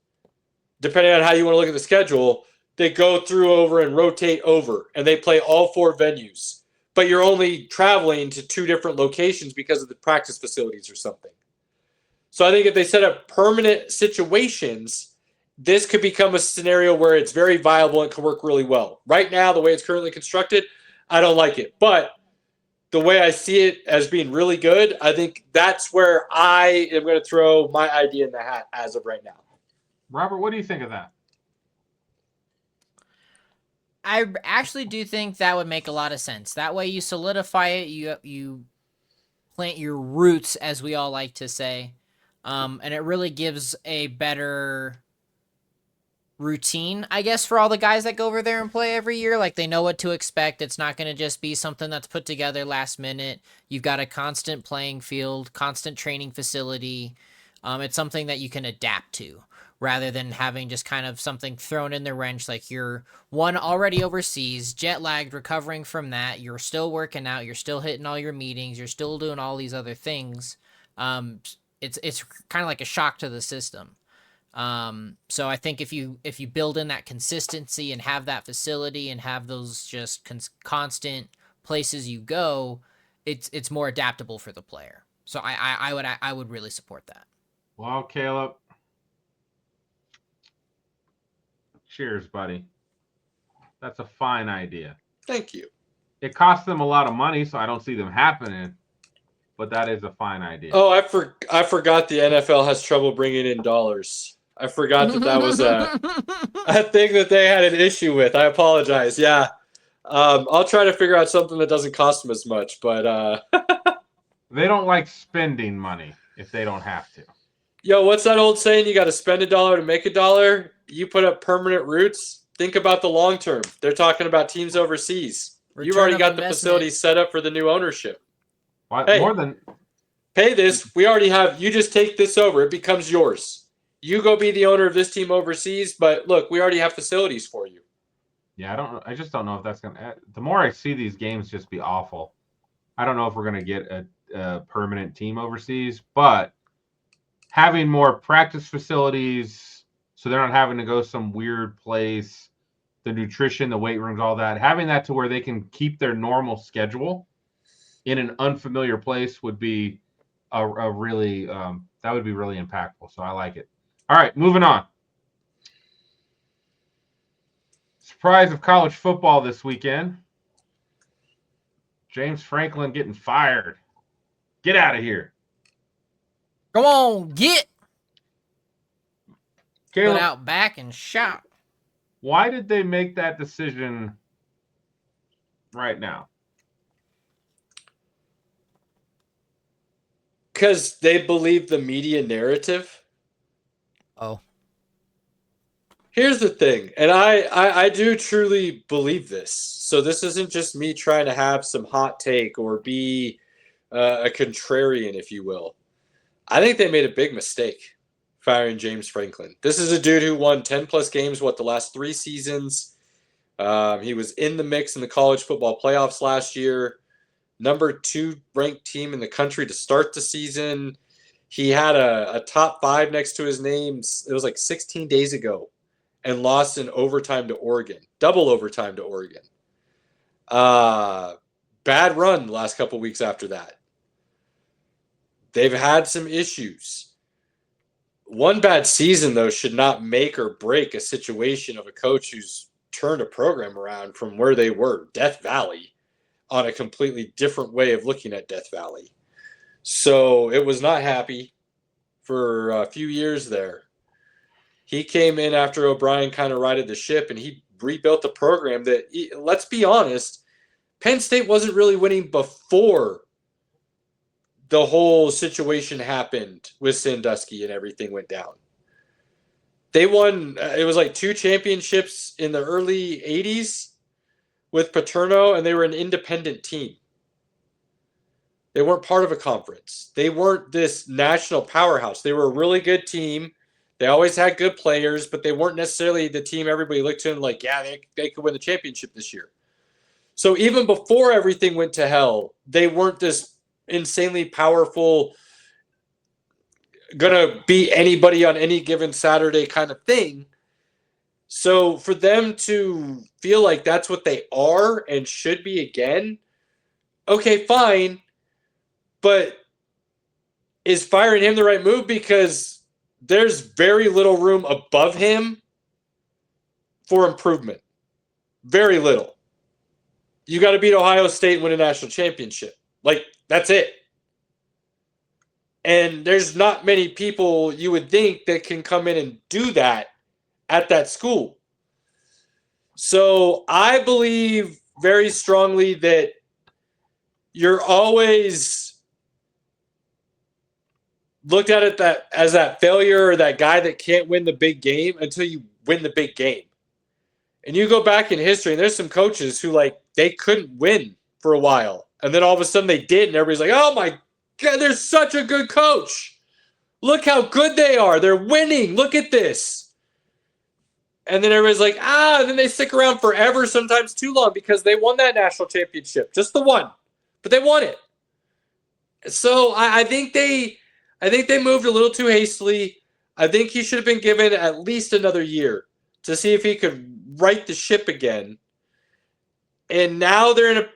depending on how you want to look at the schedule, that go through over and rotate over. And they play all 4 venues. But you're only traveling to 2 different locations because of the practice facilities or something. So I think if they set up permanent situations, this could become a scenario where it's very viable and can work really well. Right now, the way it's currently constructed, I don't like it. But the way I see it as being really good, I think that's where I am going to throw my idea in the hat as of right now. Robert, what do you think of that? I actually do think that would make a lot of sense. That way you solidify it, you plant your roots, as we all like to say, and it really gives a better routine, I guess, for all the guys that go over there and play every year. Like, they know what to expect. It's not going to just be something that's put together last minute. You've got a constant playing field, constant training facility. It's something that you can adapt to rather than having just kind of something thrown in the wrench. Like, you're already overseas, jet lagged, recovering from that. You're still working out. You're still hitting all your meetings. You're still doing all these other things. It's kind of like a shock to the system. So I think if you build in that consistency and have that facility and have those just constant places you go, it's more adaptable for the player. So I would really support that. Well, Caleb, cheers, buddy. That's a fine idea. Thank you. It costs them a lot of money, so I don't see them happening. But that is a fine idea. Oh, I forgot the NFL has trouble bringing in dollars. I forgot that was a thing that they had an issue with. I apologize. Yeah. I'll try to figure out something that doesn't cost them as much, but they don't like spending money if they don't have to. Yo, what's that old saying? You got to spend $1 to make $1. You put up permanent roots. Think about the long term. They're talking about teams overseas. You've already got the facility set up for the new ownership. Hey, more than pay this. We already have. You just take this over. It becomes yours. You go be the owner of this team overseas. But look, we already have facilities for you. Yeah, I just don't know if that's gonna. The more I see these games just be awful, I don't know if we're gonna get a permanent team overseas. But having more practice facilities, so they're not having to go some weird place, the nutrition, the weight rooms, all that, having that to where they can keep their normal schedule in an unfamiliar place would be a really that would be really impactful. So I like it. All right, moving on. Surprise of college football this weekend. James Franklin getting fired. Get out of here. Come on, get. Caleb, Put out back and shot. why did they make that decision right now? Because they believe the media narrative. Oh. Here's the thing, and I do truly believe this. So this isn't just me trying to have some hot take or be a contrarian, if you will. I think they made a big mistake firing James Franklin. This is a dude who won 10-plus games, the last 3 seasons. He was in the mix in the college football playoffs last year. Number 2 ranked team in the country to start the season. He had a top 5 next to his name. It was like 16 days ago, and lost in overtime to Oregon, double overtime to Oregon. Bad run the last couple weeks after that. They've had some issues. One bad season, though, should not make or break a situation of a coach who's turned a program around from where they were, Death Valley, on a completely different way of looking at Death Valley. So it was not happy for a few years there. He came in after O'Brien kind of righted the ship, and he rebuilt the program that, let's be honest, Penn State wasn't really winning before the whole situation happened with Sandusky and everything went down. They won, it was like 2 championships in the early 80s with Paterno, and they were an independent team. They weren't part of a conference. They weren't this national powerhouse. They were a really good team. They always had good players, but they weren't necessarily the team everybody looked to and like, yeah, they could win the championship this year. So even before everything went to hell, they weren't this insanely powerful, gonna beat anybody on any given Saturday kind of thing. So for them to feel like that's what they are and should be again, okay, fine. But is firing him the right move? Because there's very little room above him for improvement. Very little. You got to beat Ohio State and win a national championship. Like, that's it. And there's not many people you would think that can come in and do that at that school. So I believe very strongly that you're always looked at it as that failure or that guy that can't win the big game until you win the big game. And you go back in history, and there's some coaches who, like, they couldn't win for a while. And then all of a sudden they did, and everybody's like, oh, my God, they're such a good coach. Look how good they are. They're winning. Look at this. And then everybody's like, and then they stick around forever, sometimes too long, because they won that national championship. Just the one. But they won it. So I think they moved a little too hastily. I think he should have been given at least another year to see if he could right the ship again. And now they're in a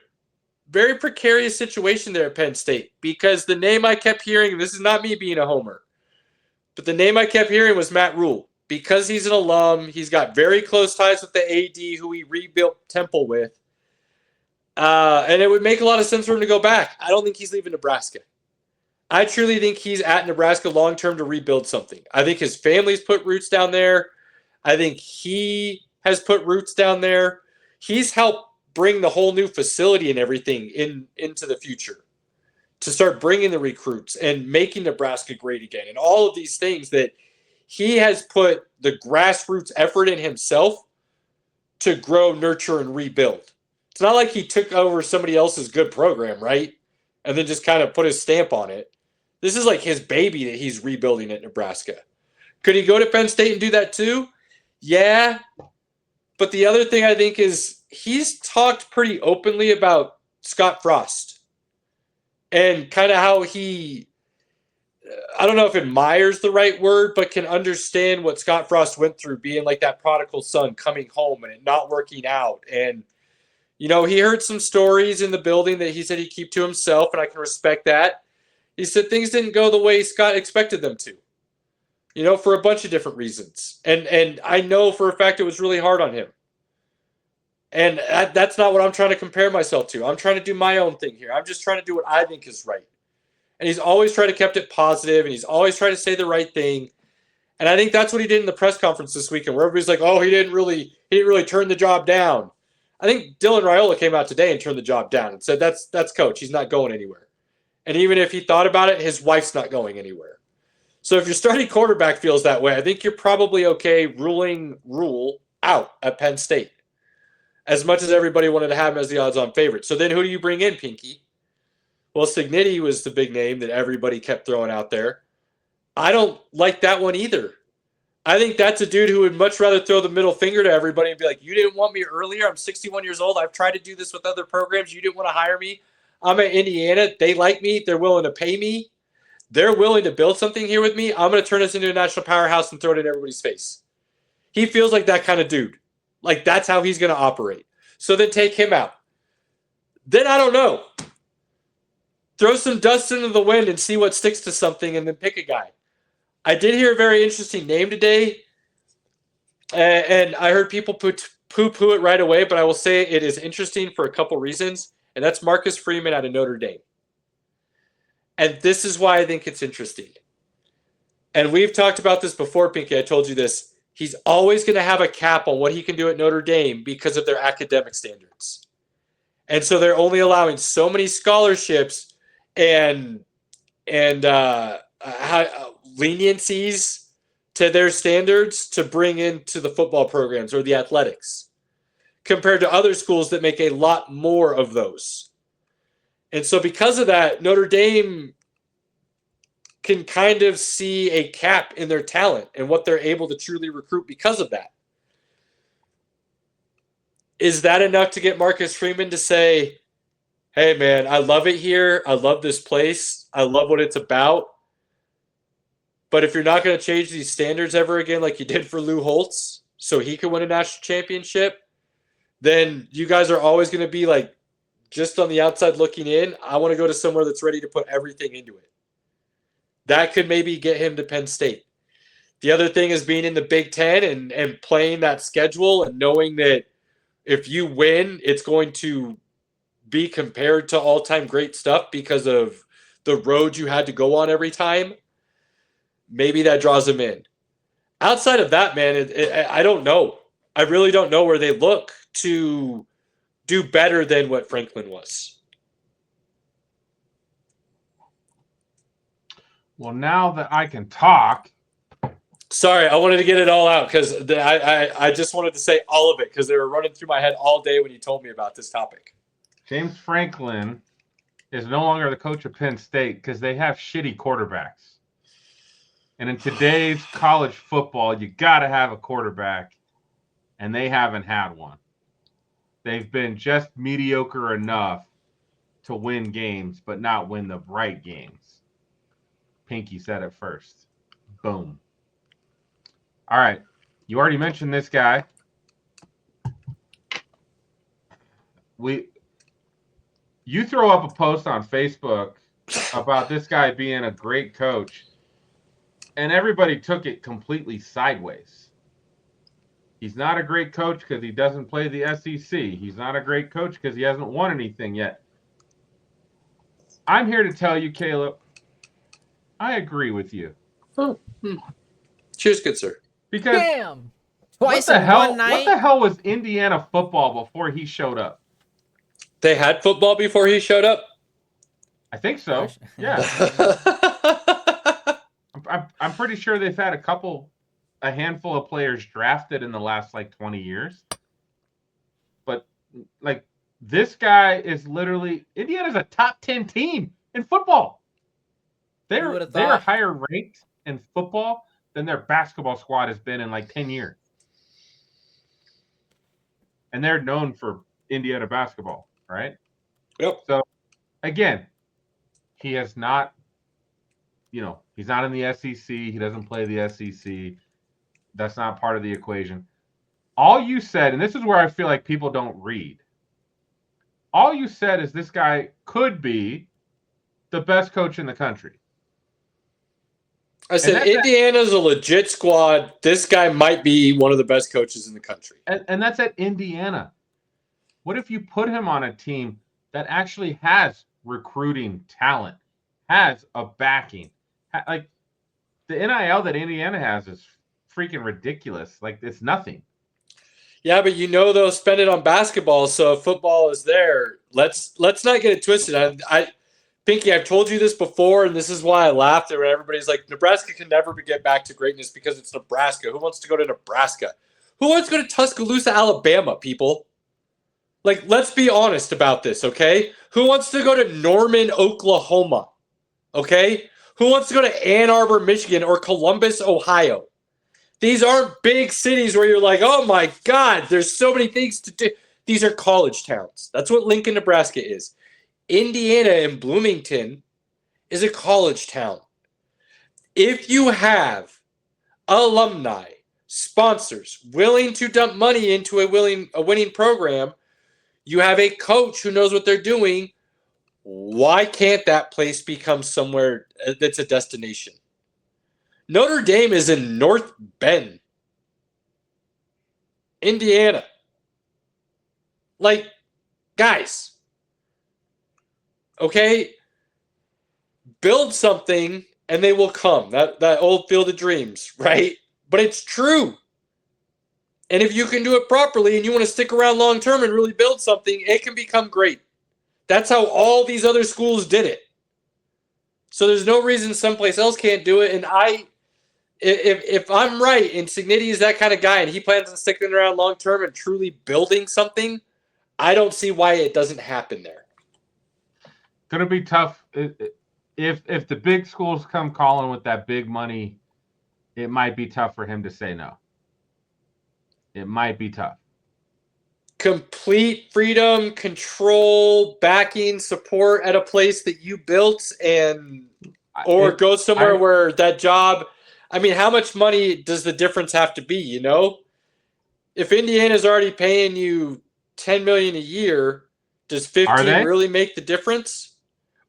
very precarious situation there at Penn State, because the name I kept hearing, and this is not me being a homer, but the name I kept hearing was Matt Rule. Because he's an alum, he's got very close ties with the AD who he rebuilt Temple with. And it would make a lot of sense for him to go back. I don't think he's leaving Nebraska. I truly think he's at Nebraska long-term to rebuild something. I think his family's put roots down there. I think he has put roots down there. He's helped bring the whole new facility and everything into the future to start bringing the recruits and making Nebraska great again. And all of these things that he has put the grassroots effort in himself to grow, nurture, and rebuild. It's not like he took over somebody else's good program, right? And then just kind of put his stamp on it. This is like his baby that he's rebuilding at Nebraska. Could he go to Penn State and do that too? Yeah. But the other thing I think is he's talked pretty openly about Scott Frost and kind of how he, I don't know if admires the right word, but can understand what Scott Frost went through, being like that prodigal son coming home and it not working out. And, you know, he heard some stories in the building that he said he'd keep to himself, and I can respect that. He said things didn't go the way Scott expected them to, you know, for a bunch of different reasons. And I know for a fact it was really hard on him. And that's not what I'm trying to compare myself to. I'm trying to do my own thing here. I'm just trying to do what I think is right. And he's always tried to keep it positive, and he's always tried to say the right thing. And I think that's what he did in the press conference this weekend, where everybody's like, oh, he didn't really turn the job down. I think Dylan Raiola came out today and turned the job down and said, that's coach. He's not going anywhere. And even if he thought about it, his wife's not going anywhere. So if your starting quarterback feels that way, I think you're probably okay ruling Rule out at Penn State, as much as everybody wanted to have him as the odds-on favorite. So then who do you bring in, Pinky? Well, Cignetti was the big name that everybody kept throwing out there. I don't like that one either. I think that's a dude who would much rather throw the middle finger to everybody and be like, you didn't want me earlier. I'm 61 years old. I've tried to do this with other programs. You didn't want to hire me. I'm at Indiana. They like me. They're willing to pay me. They're willing to build something here with me. I'm going to turn this into a national powerhouse and throw it in everybody's face. He feels like that kind of dude. Like, that's how he's going to operate. So then take him out. Then I don't know. Throw some dust into the wind and see what sticks to something, and then pick a guy. I did hear a very interesting name today, and I heard people poo-poo it right away, but I will say it is interesting for a couple reasons, and that's Marcus Freeman out of Notre Dame. And this is why I think it's interesting. And we've talked about this before, Pinky. I told you this. He's always going to have a cap on what he can do at Notre Dame because of their academic standards. And so they're only allowing so many scholarships and leniencies to their standards to bring into the football programs or the athletics, compared to other schools that make a lot more of those. And so because of that, Notre Dame can kind of see a cap in their talent and what they're able to truly recruit because of that. Is that enough to get Marcus Freeman to say, hey, man, I love it here. I love this place. I love what it's about. But if you're not going to change these standards ever again like you did for Lou Holtz so he could win a national championship, then you guys are always going to be like just on the outside looking in. I want to go to somewhere that's ready to put everything into it. That could maybe get him to Penn State. The other thing is being in the Big Ten and playing that schedule and knowing that if you win, it's going to be compared to all-time great stuff because of the road you had to go on every time. Maybe that draws him in. Outside of that, man, I don't know. I really don't know where they look to do better than what Franklin was. Well, now that I can talk, Sorry, I wanted to get it all out because I just wanted to say all of it because they were running through my head all day when you told me about this topic. James Franklin is no longer the coach of Penn State because they have shitty quarterbacks. And in today's college football, you got to have a quarterback, and they haven't had one. They've been just mediocre enough to win games, but not win the right games. Pinky said it first. Boom. All right. You already mentioned this guy. You throw up a post on Facebook about this guy being a great coach, and everybody took it completely sideways. He's not a great coach because he doesn't play the SEC. He's not a great coach because he hasn't won anything yet. I'm here to tell you, Caleb, I agree with you. Cheers, good sir. Because damn, twice in one night. What the hell was Indiana football before he showed up? They had football before he showed up? I think so. Yeah. I'm pretty sure they've had a handful of players drafted in the last 20 years. But this guy is literally Indiana's a top 10 team in football. They're higher ranked in football than their basketball squad has been in 10 years. And they're known for Indiana basketball, right? Yep. So again, he has not, he's not in the SEC. He doesn't play the SEC. That's not part of the equation. All you said, and this is where I feel like people don't read. All you said is this guy could be the best coach in the country. I said Indiana's a legit squad. This guy might be one of the best coaches in the country. And that's at Indiana. What if you put him on a team that actually has recruiting talent, has a backing? The NIL that Indiana has is freaking ridiculous. It's nothing. Yeah, but they'll spend it on basketball, so if football is there, let's not get it twisted. Pinky, I've told you this before, and this is why I laughed when everybody's like, Nebraska can never get back to greatness because it's Nebraska. Who wants to go to Nebraska? Who wants to go to Tuscaloosa, Alabama, people? Let's be honest about this, okay? Who wants to go to Norman, Oklahoma? Okay? Who wants to go to Ann Arbor, Michigan, or Columbus, Ohio? These aren't big cities where you're like, oh my God, there's so many things to do. These are college towns. That's what Lincoln, Nebraska is. Indiana and Bloomington is a college town. If you have alumni, sponsors willing to dump money into a winning program, you have a coach who knows what they're doing. Why can't that place become somewhere that's a destination? Notre Dame is in North Bend, Indiana. Guys, okay, build something and they will come. That old Field of Dreams, right? But it's true. And if you can do it properly and you want to stick around long term and really build something, it can become great. That's how all these other schools did it. So there's no reason someplace else can't do it. And if I'm right and Cignetti is that kind of guy and he plans on sticking around long term and truly building something, I don't see why it doesn't happen there. Going to be tough. If the big schools come calling with that big money, it might be tough for him to say no. It might be tough. Complete freedom, control, backing, support at a place that you built or go somewhere where that job, how much money does the difference have to be, If Indiana's already paying you $10 million a year, does 15 really make the difference?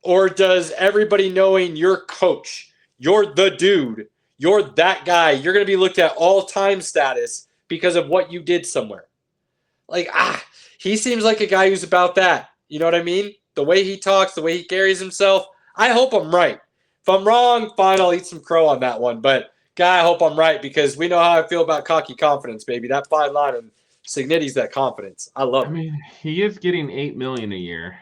Or does everybody knowing you're coach, you're the dude, you're that guy, you're going to be looked at all-time status because of what you did somewhere? He seems like a guy who's about that. You know what I mean? The way he talks, the way he carries himself. I hope I'm right. If I'm wrong, fine, I'll eat some crow on that one. But, guy, I hope I'm right because we know how I feel about cocky confidence, baby. That fine line, and Cignetti's that confidence. I love it. He is getting $8 million a year.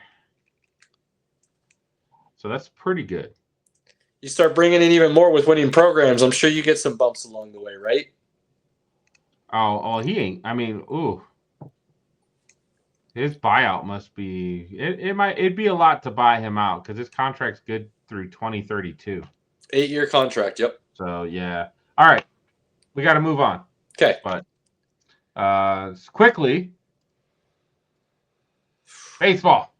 So that's pretty good. you start bringing in even more with winning programs, I'm sure you get some bumps along the way, right? Oh, he ain't. I mean, ooh. His buyout must be it'd be a lot to buy him out because his contract's good through 2032. 8-year contract, yep. So yeah. All right. We got to move on. Okay. But quickly, baseball.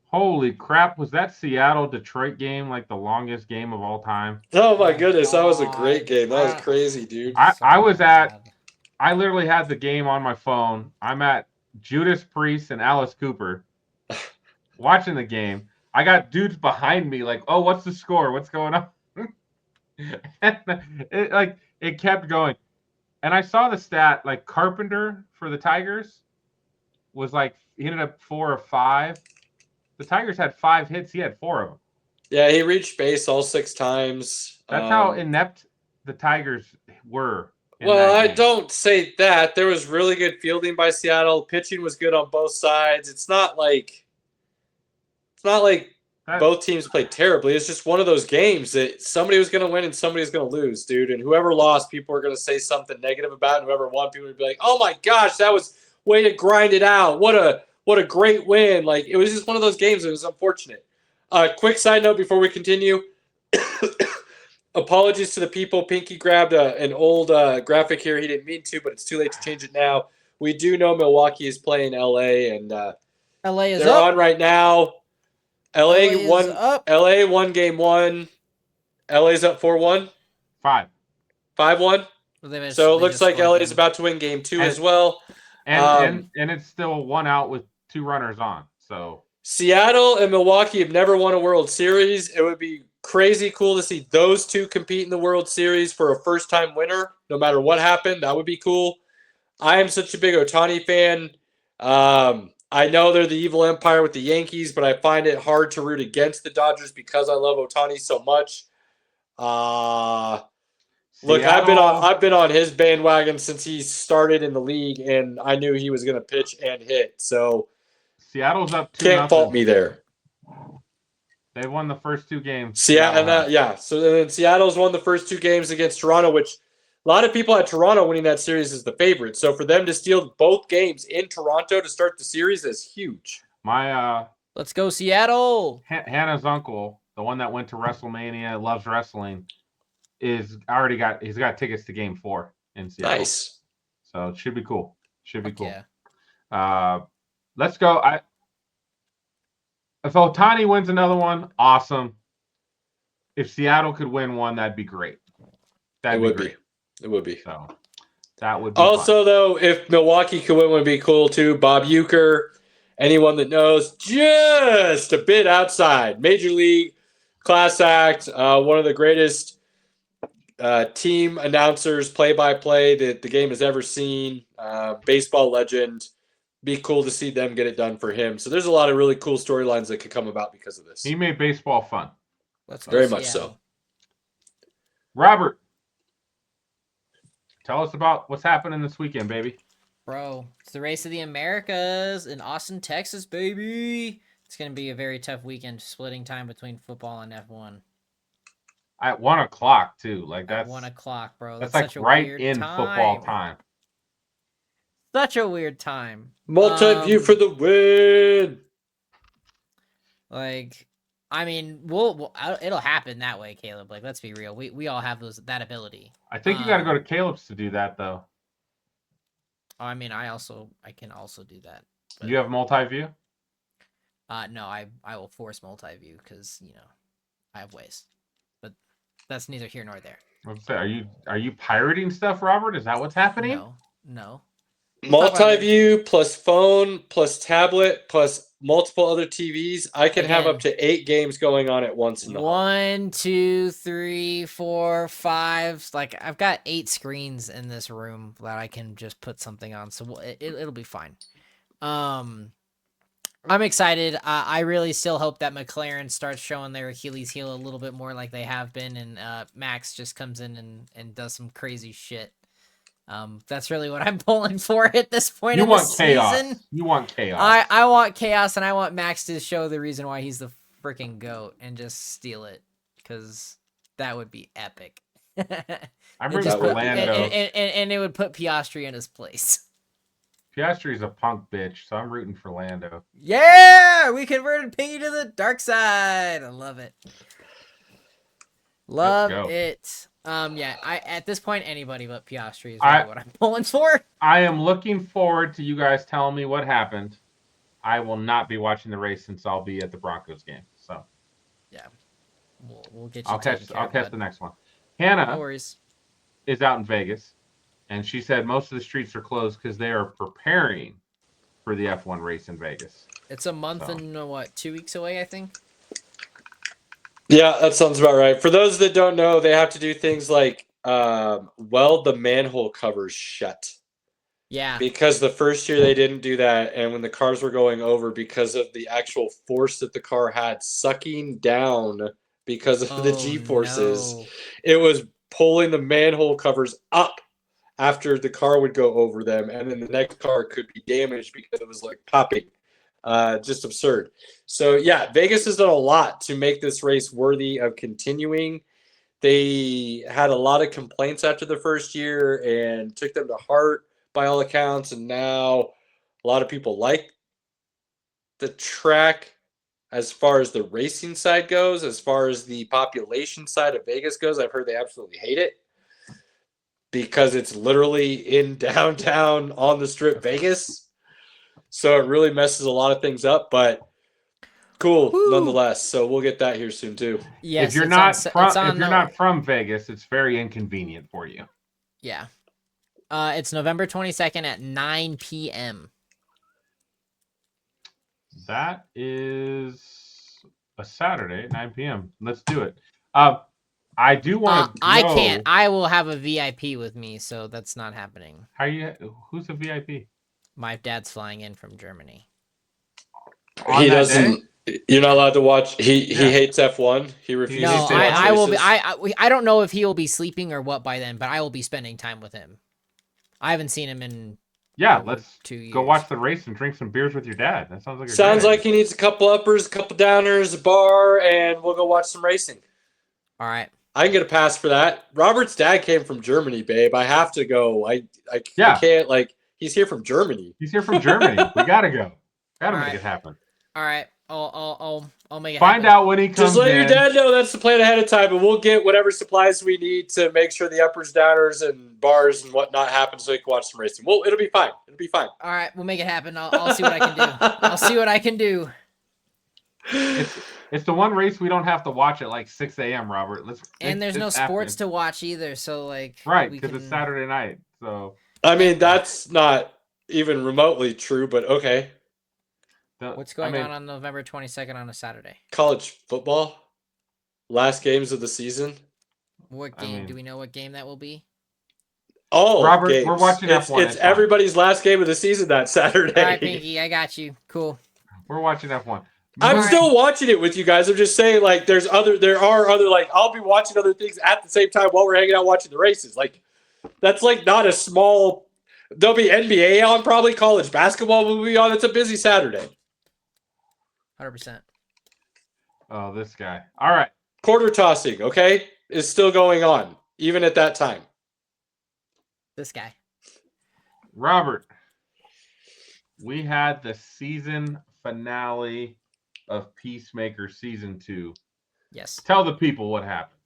Holy crap, was that Seattle-Detroit game like the longest game of all time? Oh my goodness, that was a great game. That was crazy, dude. I literally had the game on my phone. I'm at Judas Priest and Alice Cooper watching the game. I got dudes behind me like, oh, what's the score? What's going on? And it kept going. And I saw the stat, like Carpenter for the Tigers was like, he ended up 4 of 5. The Tigers had 5 hits. He had 4 of them. Yeah, he reached base all 6 times. That's how inept the Tigers were. Well, I don't say that. There was really good fielding by Seattle. Pitching was good on both sides. It's not like both teams played terribly. It's just one of those games that somebody was going to win and somebody was going to lose, dude. And whoever lost, people were going to say something negative about. And whoever won, people would be like, "Oh my gosh, that was way to grind it out. What a great win!" Like, it was just one of those games. It was unfortunate. Quick side note before we continue. Apologies to the people. Pinky grabbed an old graphic here. He didn't mean to, but it's too late to change it now. We do know Milwaukee is playing LA, and LA is they're up. on right now. LA won. Up. LA won game 1. LA's up 4-1. 5-1. So it looks like LA is about to win game 2 as well. And it's still 1 out with 2 runners on. So Seattle and Milwaukee have never won a World Series. It would be crazy cool to see those two compete in the World Series for a first-time winner, no matter what happened. That would be cool. I am such a big Ohtani fan. I know they're the evil empire with the Yankees, but I find it hard to root against the Dodgers because I love Ohtani so much. Look, I've been on his bandwagon since he started in the league, and I knew he was going to pitch and hit. So Seattle's up 2-0. Can't fault me there. They won the first 2 games. So then Seattle's won the first 2 games against Toronto, which a lot of people had Toronto winning that series as the favorite. So for them to steal both games in Toronto to start the series is huge. Let's go Seattle. Hannah's uncle, the one that went to WrestleMania, loves wrestling, he's got tickets to game 4 in Seattle. Nice. So it should be cool. Yeah. Let's go. If Ohtani wins another one, awesome. If Seattle could win one, that'd be great. It would be. So that would be also fun. Though, if Milwaukee could win, would be cool too. Bob Uecker, anyone that knows, just a bit outside Major League class act. One of the greatest team announcers, play-by-play that the game has ever seen. Baseball legend. Be cool to see them get it done for him. So there's a lot of really cool storylines that could come about because of this. He made baseball fun. Very much so. Robert, tell us about what's happening this weekend, baby. Bro, it's the Race of the Americas in Austin, Texas, baby. It's going to be a very tough weekend splitting time between football and F1. At 1 o'clock, too. Like At that's 1 o'clock, bro. That's such like a right weird in time. football time. Such a weird time. Multi-view for the win. Like, I mean, it'll happen that way, Caleb. Like, let's be real. We all have that ability. I think you got to go to Caleb's to do that, though. I mean, I can also do that. But, you have multi-view? No, I will force multi-view because I have ways, but that's neither here nor there. Are you pirating stuff, Robert? Is that what's happening? No. Multi-view plus phone plus tablet plus multiple other TVs. I can have up to 8 games going on at once. 1, 2, 3, 4, 5. Like, I've got 8 screens in this room that I can just put something on, so it'll be fine. I'm excited. I really still hope that McLaren starts showing their Achilles heel a little bit more like they have been, and Max just comes in and does some crazy shit. That's really what I'm pulling for at this point in the season. You want chaos. I want chaos, and I want Max to show the reason why he's the freaking goat and just steal it, because that would be epic. I'm It rooting just for put- Lando. and it would put Piastri in his place. Piastri's a punk bitch, so I'm rooting for Lando. Yeah, we converted Piggy to the dark side. I love it. Love go. it. Yeah, at this point, anybody but Piastri is really what I'm pulling for. I am looking forward to you guys telling me what happened. I will not be watching the race since I'll be at the Broncos game. So Yeah, we'll get you. I'll catch bud. the next one. Hannah No worries. is out in Vegas, and she said most of the streets are closed because they are preparing for the F1 race in Vegas. It's a month and what, 2 weeks away, I think. Yeah, that sounds about right. For those that don't know, they have to do things like weld the manhole covers shut. Yeah. Because the first year they didn't do that, and when the cars were going over, because of the actual force that the car had sucking down because of the G-forces, it was pulling the manhole covers up after the car would go over them, and then the next car could be damaged because it was like popping. Just absurd. So yeah, Vegas has done a lot to make this race worthy of continuing. They had a lot of complaints after the first year and took them to heart by all accounts, and now a lot of people like the track as far as the racing side goes. As far as the population side of Vegas goes, I've heard they absolutely hate it because it's literally in downtown on the strip Vegas. So it really messes a lot of things up, but cool nonetheless. So we'll get that here soon too. Yes, if you're not from Vegas, it's very inconvenient for you. Yeah. It's November 22nd at 9 p.m. That is a Saturday at 9 p.m. Let's do it. I do want to. I can't. I will have a VIP with me, so that's not happening. Who's a VIP? My dad's flying in from Germany. He doesn't. You're not allowed to watch. He hates F1. He refuses. No, to watch I will be. races. I don't know if he will be sleeping or what by then, but I will be spending time with him. I haven't seen him in. Let's 2 years. go watch the race and drink some beers with your dad. That sounds like he needs a couple uppers, a couple downers, a bar, and we'll go watch some racing. All right. I can get a pass for that. Robert's dad came from Germany, babe. I have to go. I can't, like, he's here from Germany. He's here from Germany. We gotta go. Gotta make it happen. All right. I'll make it Find happen. out when he comes. Just let your dad know that's the plan ahead of time, and we'll get whatever supplies we need to make sure the uppers, downers, and bars and whatnot happen so we can watch some racing. Well, it'll be fine. It'll be fine. All right, we'll make it happen. I'll see what I can do. I'll see what I can do. It's the one race we don't have to watch at like 6 a.m. Robert. There's no sports to watch either, so like. Right, because it's Saturday night. So. I mean, that's not even remotely true, but okay. What's going on November 22nd on a Saturday? College football. Last games of the season. What game? Do we know what game that will be? Oh, Robert, games. We're watching F1. It's everybody's last game of the season that Saturday. All right, Pinky, I got you. Cool. We're watching F1. I'm still watching it with you guys. I'm just saying, like, there are other, like, I'll be watching other things at the same time while we're hanging out watching the races. Like, that's like not a small. There'll be NBA on, probably college basketball will be on. It's a busy Saturday. 100%. Oh, this guy. All right. Quarter tossing, okay, is still going on even at that time. This guy. Robert, we had the season finale of Peacemaker Season 2. Yes. Tell the people what happened.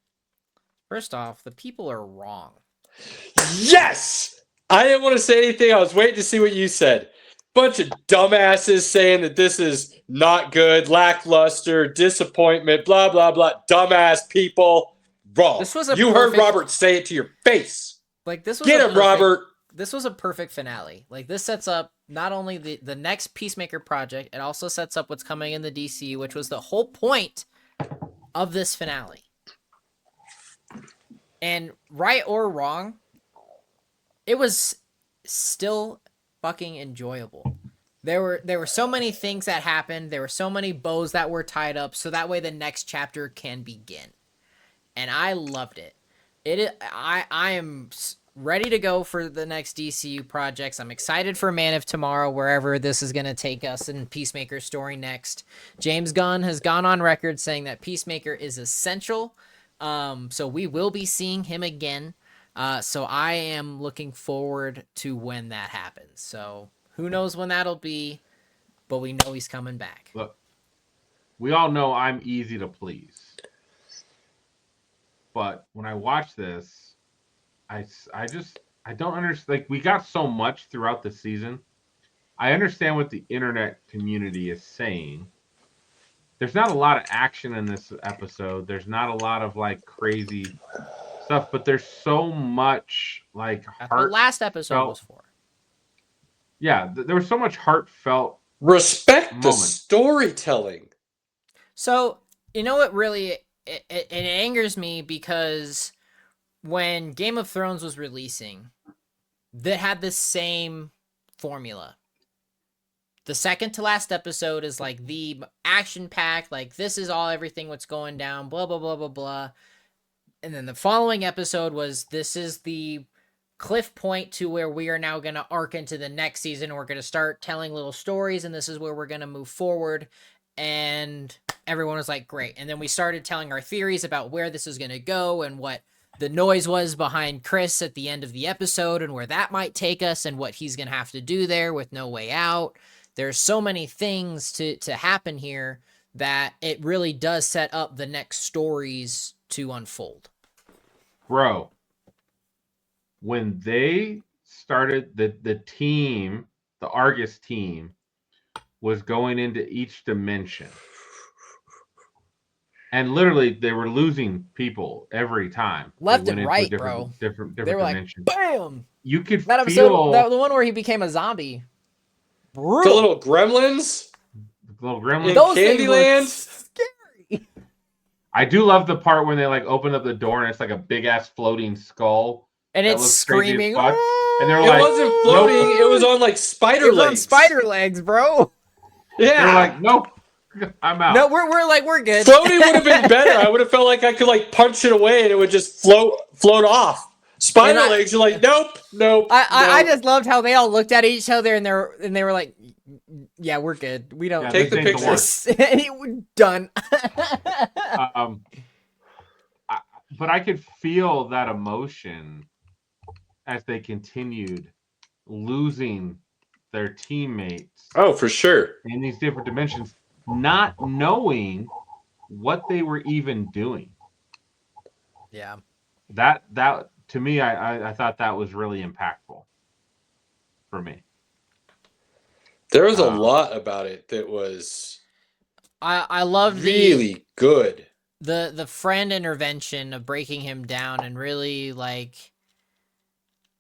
First off, the people are wrong. Yes! I didn't want to say anything. I was waiting to see what you said. Bunch of dumbasses saying that this is not good, lackluster, disappointment, blah, blah, blah. Dumbass people. Wrong. You heard Robert say it to your face. Like, this was Get him, Robert. This was a perfect finale. Like, this sets up not only the next Peacemaker project, it also sets up what's coming in the DC, which was the whole point of this finale. And right or wrong, it was still fucking enjoyable. There were so many things that happened. There were so many bows that were tied up, so that way the next chapter can begin. And I loved it. ready to go for the next DCU projects. I'm excited for Man of Tomorrow, wherever this is going to take us, and Peacemaker's story next. James Gunn has gone on record saying that Peacemaker is essential. So we will be seeing him again. So I am looking forward to when that happens. So who knows when that'll be, but we know he's coming back. Look, we all know I'm easy to please. But when I watch this, I don't understand. Like, we got so much throughout the season. I understand what the internet community is saying. There's not a lot of action in this episode. There's not a lot of like crazy stuff, but there's so much like That's what last episode was for. Yeah, there was so much heartfelt. Respect the moment. storytelling. So, you know what really it angers me, because when Game of Thrones was releasing, that had the same formula. The second to last episode is like the action pack, like this is everything what's going down, blah, blah, blah, blah, blah. And then the following episode was, this is the cliff point to where we are now going to arc into the next season. We're going to start telling little stories, and this is where we're going to move forward. And everyone was like, great. And then we started telling our theories about where this is going to go and what the noise was behind Chris at the end of the episode and where that might take us and what he's going to have to do there with No Way Out. There's so many things to happen here that it really does set up the next stories to unfold. Bro, when they started the team, the Argus team was going into each dimension. And literally they were losing people every time. Left and right, bro. Different they were dimensions. Like, bam! You could that feel episode, the one where he became a zombie. Brutal. The little gremlins. The little gremlins. In Those Candyland. Scary. I do love the part when they like open up the door and it's like a big ass floating skull. And it's screaming. And they're It like, wasn't floating. nope. It was on like spider It was legs. on spider legs, bro. Yeah. They're like, nope, I'm out. No, we're good. Floating would have been better. I would have felt like I could like punch it away and it would just float off. Spider legs, you're like, nope. I just loved how they all looked at each other and they were like, yeah, we're good. We don't take the this ain't pictures. and it was done. But I could feel that emotion as they continued losing their teammates. Oh, for sure. In these different dimensions, not knowing what they were even doing. Yeah. That to me, I thought that was really impactful for me. There was a lot about it that was I loved really good. The friend intervention of breaking him down and really like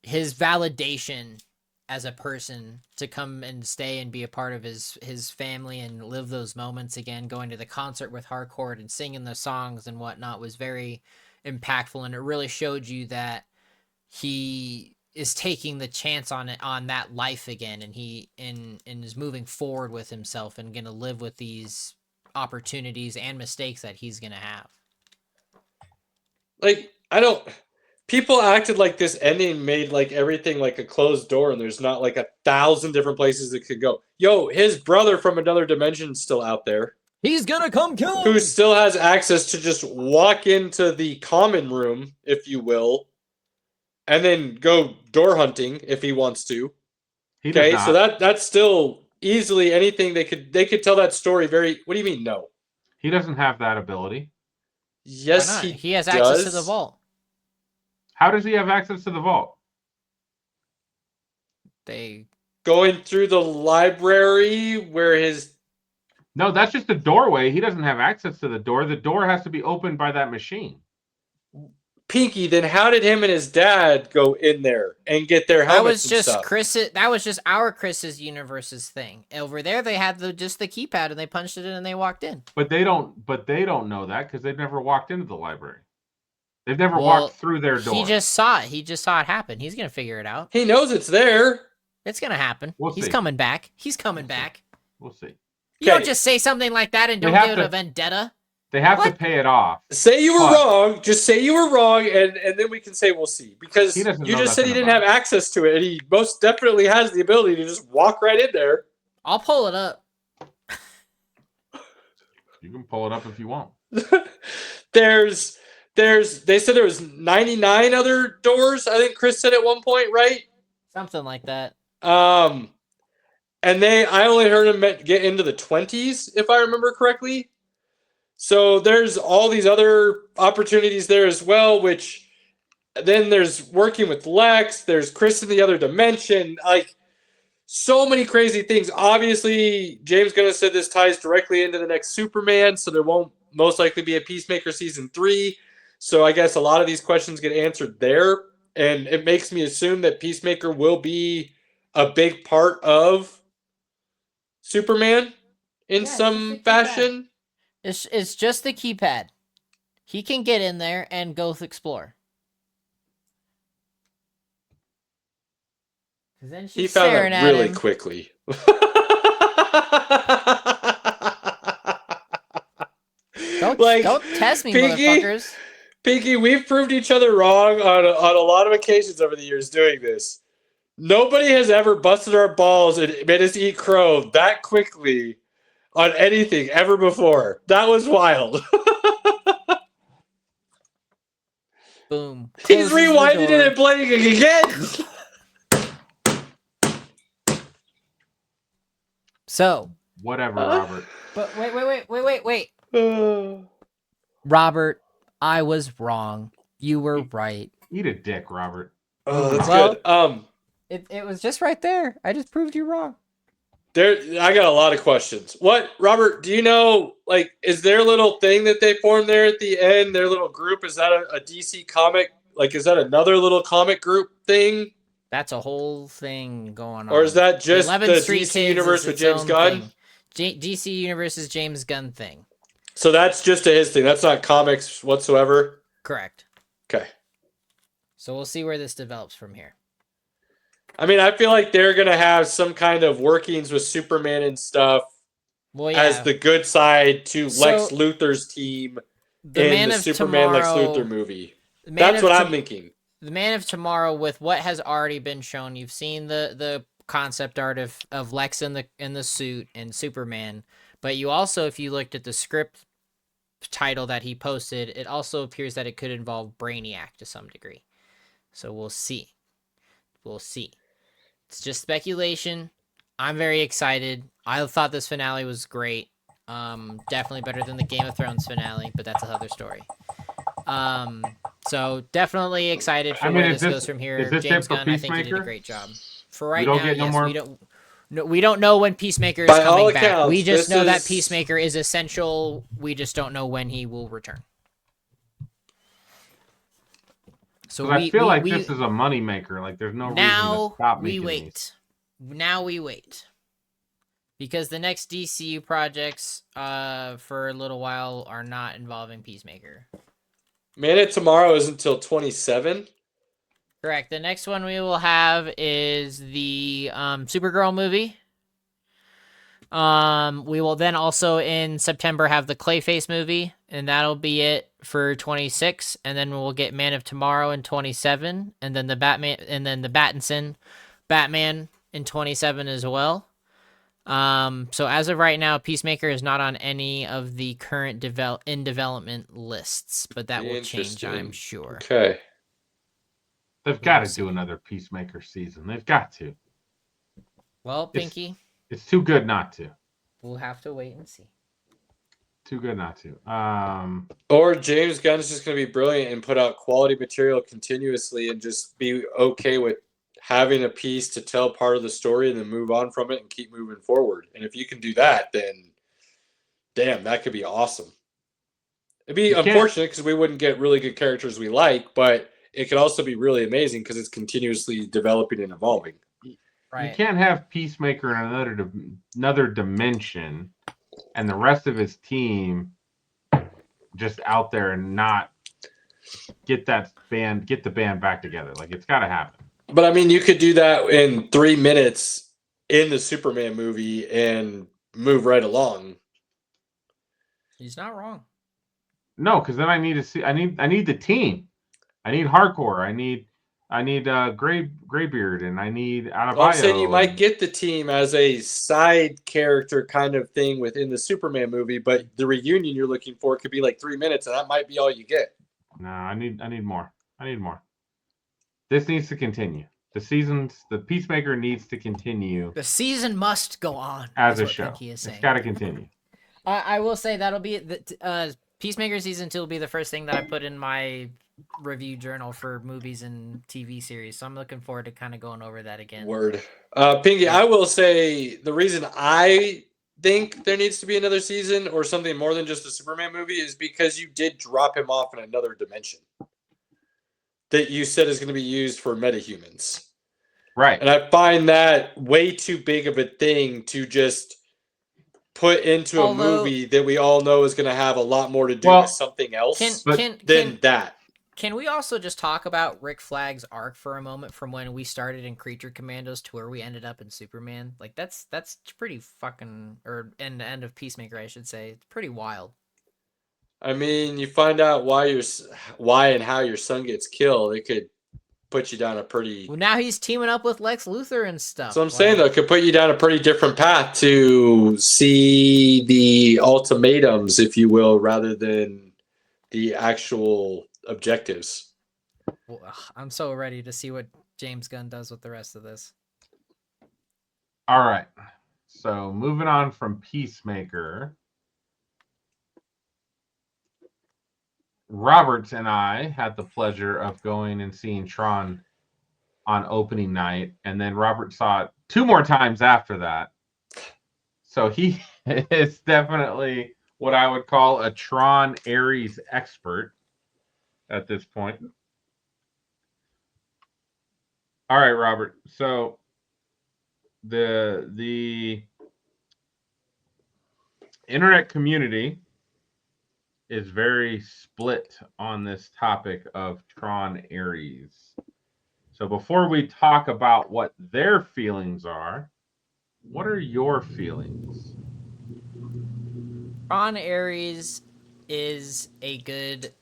his validation as a person to come and stay and be a part of his family and live those moments again, going to the concert with Harcourt and singing the songs and whatnot was very impactful, and it really showed you that he is taking the chance on that life again, and he is moving forward with himself and going to live with these opportunities and mistakes that he's going to have. Like, people acted like this ending made like everything like a closed door and there's not like 1,000 different places it could go. Yo, his brother from another dimension is still out there. He's gonna come kill him! Who still has access to just walk into the common room, if you will, and then go door hunting if he wants to. Okay, so that's still easily anything they could tell that story very. What do you mean no? He doesn't have that ability. Yes, he has access to the vault. How does he have access to the vault? They going through the library where his. No, that's just the doorway. He doesn't have access to the door. The door has to be opened by that machine. Pinky, then how did him and his dad go in there and get their helmets? That was just Chris. That was just our Chris's universe's thing. Over there, they had just the keypad and they punched it in and they walked in. But they don't know that because they've never walked into the library. They've never walked through their door. He just saw it. He just saw it happen. He's gonna figure it out. He knows it's there. It's gonna happen. He's see. coming back. He's coming back. We'll see. You don't just say something like that and don't give it a vendetta. They have to pay it off. Say you were wrong. Just say you were wrong, and then we can say we'll see. Because you just said he didn't have access to it, and he most definitely has the ability to just walk right in there. I'll pull it up. You can pull it up if you want. They said there was 99 other doors, I think Chris said at one point, right? Something like that. And I only heard him get into the 20s, if I remember correctly. So there's all these other opportunities there as well, which then there's working with Lex, there's Chris in the other dimension, like so many crazy things. Obviously, James Gunn said this ties directly into the next Superman, so there won't most likely be a Peacemaker season 3. So I guess a lot of these questions get answered there, and it makes me assume that Peacemaker will be a big part of Superman in some fashion. It's just the keypad. He can get in there and go explore. Then he found that really quickly. Don't test me, motherfuckers. Pinky, we've proved each other wrong on a lot of occasions over the years doing this. Nobody has ever busted our balls and made us eat crow that quickly on anything ever before. That was wild. Boom. He's rewinding it and playing it again. So. Whatever, Robert. But wait. Robert, I was wrong. You were right. Eat a dick, Robert. Oh, that's good. It was just right there. I just proved you wrong. I got a lot of questions. What, Robert, do you know, like, is their little thing that they formed there at the end, their little group, is that a DC comic? Like, is that another little comic group thing? That's a whole thing going on. Or is that just the Street DC universe with James Gunn? DC Universe's James Gunn thing. So that's just his thing. That's not comics whatsoever? Correct. Okay. So we'll see where this develops from here. I mean, I feel like they're going to have some kind of workings with Superman and stuff as the good side to Lex Luthor's team in the Superman Lex Luthor movie. That's what I'm thinking. The Man of Tomorrow, with what has already been shown, you've seen the concept art of Lex in the suit and Superman, but you also, if you looked at the script title that he posted, it also appears that it could involve Brainiac to some degree. So we'll see. It's just speculation. I'm very excited. I thought this finale was great. Definitely better than the Game of Thrones finale, but that's another story. So definitely excited for where this goes from here. James Gunn, I think he did a great job. For right now, yes, we don't know when Peacemaker is coming back. We just know that Peacemaker is essential. We just don't know when he will return. So I feel like this is a moneymaker. Like there's no reason to stop making these. Now we wait. Because the next DCU projects for a little while are not involving Peacemaker. Man of Tomorrow is until 27. Correct. The next one we will have is the Supergirl movie. We will then also in September have the Clayface movie, and that'll be it for 26. And then we'll get Man of Tomorrow in 27, and then the Batman, and then the Battinson Batman in 27 as well. So as of right now, Peacemaker is not on any of the current in development lists, but that will change, I'm sure. Okay. They've got to do another Peacemaker season. They've got to. Well, Pinky. It's too good not to. We'll have to wait and see. Too good not to. Or James Gunn is just going to be brilliant and put out quality material continuously and just be okay with having a piece to tell part of the story and then move on from it and keep moving forward. And if you can do that, then damn, that could be awesome. It'd be unfortunate because we wouldn't get really good characters we like, but it could also be really amazing because it's continuously developing and evolving. Right. You can't have Peacemaker in another dimension and the rest of his team just out there and not get the band back together. Like, it's got to happen. But I mean, you could do that in 3 minutes in the Superman movie and move right along. He's not wrong. No, because then I need to see. I need the team. I need hardcore. I need Graybeard, and I need Adebayo. Well, I'm saying you might get the team as a side character kind of thing within the Superman movie, but the reunion you're looking for could be like 3 minutes, and that might be all you get. No, I need more. I need more. This needs to continue. The Peacemaker needs to continue. The season must go on as a show. It's got to continue. I will say that'll be the Peacemaker season 2 will be the first thing that I put in my review journal for movies and TV series. So I'm looking forward to kind of going over that again. Word. Pinky, I will say the reason I think there needs to be another season or something more than just a Superman movie is because you did drop him off in another dimension that you said is going to be used for metahumans. Right. And I find that way too big of a thing to just put into a movie that we all know is going to have a lot more to do with something else than that. Can we also just talk about Rick Flag's arc for a moment from when we started in Creature Commandos to where we ended up in Superman? Like that's pretty fucking, or end of Peacemaker, I should say. It's pretty wild. I mean, you find out why and how your son gets killed. It could put you down a pretty. Well, now he's teaming up with Lex Luthor and stuff. So I'm saying though, it could put you down a pretty different path to see the ultimatums, if you will, rather than the actual objectives. Well, I'm so ready to see what James Gunn does with the rest of this. All right. So moving on from Peacemaker. Roberts and I had the pleasure of going and seeing Tron on opening night, and then Robert saw it 2 more times after that. So he is definitely what I would call a Tron Ares expert at this point. All right, Robert. So the internet community is very split on this topic of Tron Ares. So before we talk about what their feelings are, what are your feelings? Tron Ares is a good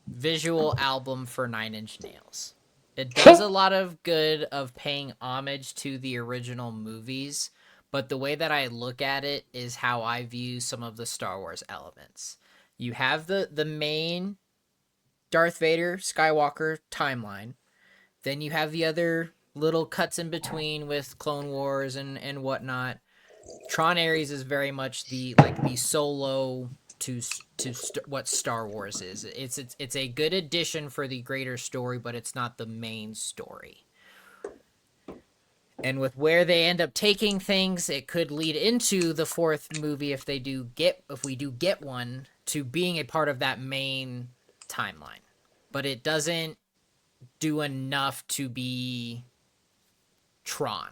visual album for Nine Inch Nails. It does a lot of good of paying homage to the original movies, but the way that I look at it is how I view some of the Star Wars elements. You have the main Darth Vader Skywalker timeline. Then you have the other little cuts in between with Clone Wars and whatnot. Tron Ares is very much the solo to what Star Wars is. It's a good addition for the greater story, but it's not the main story. And with where they end up taking things, it could lead into the 4th movie if we do get one, to being a part of that main timeline. But it doesn't do enough to be Tron.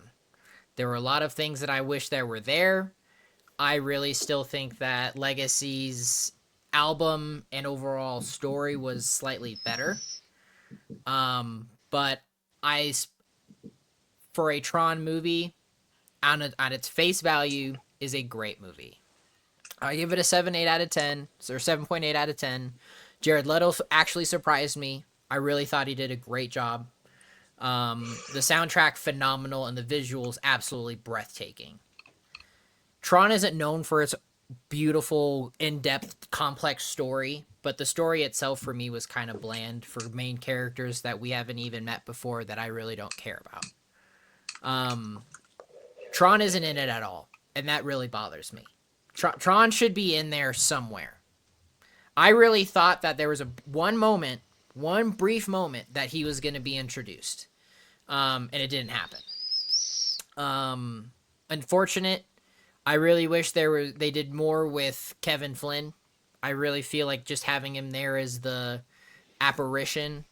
There were a lot of things that I wish there were there. I really still think that Legacy's album and overall story was slightly better. But for a Tron movie, on its face value, is a great movie. I give it a 7.8 out of 10, or 7.8 out of 10. Jared Leto actually surprised me. I really thought he did a great job. The soundtrack, phenomenal, and the visuals, absolutely breathtaking. Tron isn't known for its beautiful, in-depth, complex story, but the story itself for me was kind of bland for main characters that we haven't even met before that I really don't care about. Tron isn't in it at all, and that really bothers me. Tron should be in there somewhere. I really thought that there was one brief moment that he was going to be introduced, and it didn't happen. Unfortunate. I really wish they did more with Kevin Flynn. I really feel like just having him there as the apparition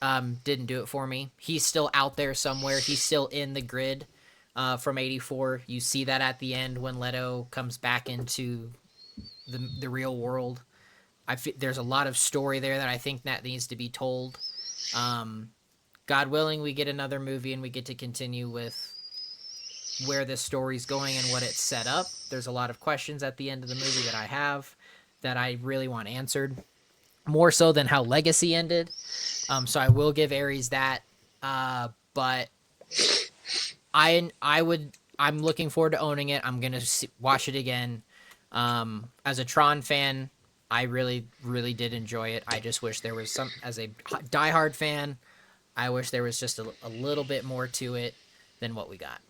didn't do it for me. He's still out there somewhere. He's still in the grid from 84. You see that at the end when Leto comes back into the real world. There's a lot of story there that I think that needs to be told. God willing, we get another movie and we get to continue with where this story's going and what it's set up. There's a lot of questions at the end of the movie that I have. that I really want answered, more so than how Legacy ended. So I will give Aries that. But I'm looking forward to owning it. I'm gonna watch it again. As a Tron fan, I really, really did enjoy it. I just wish there was as a diehard fan, I wish there was just a little bit more to it than what we got.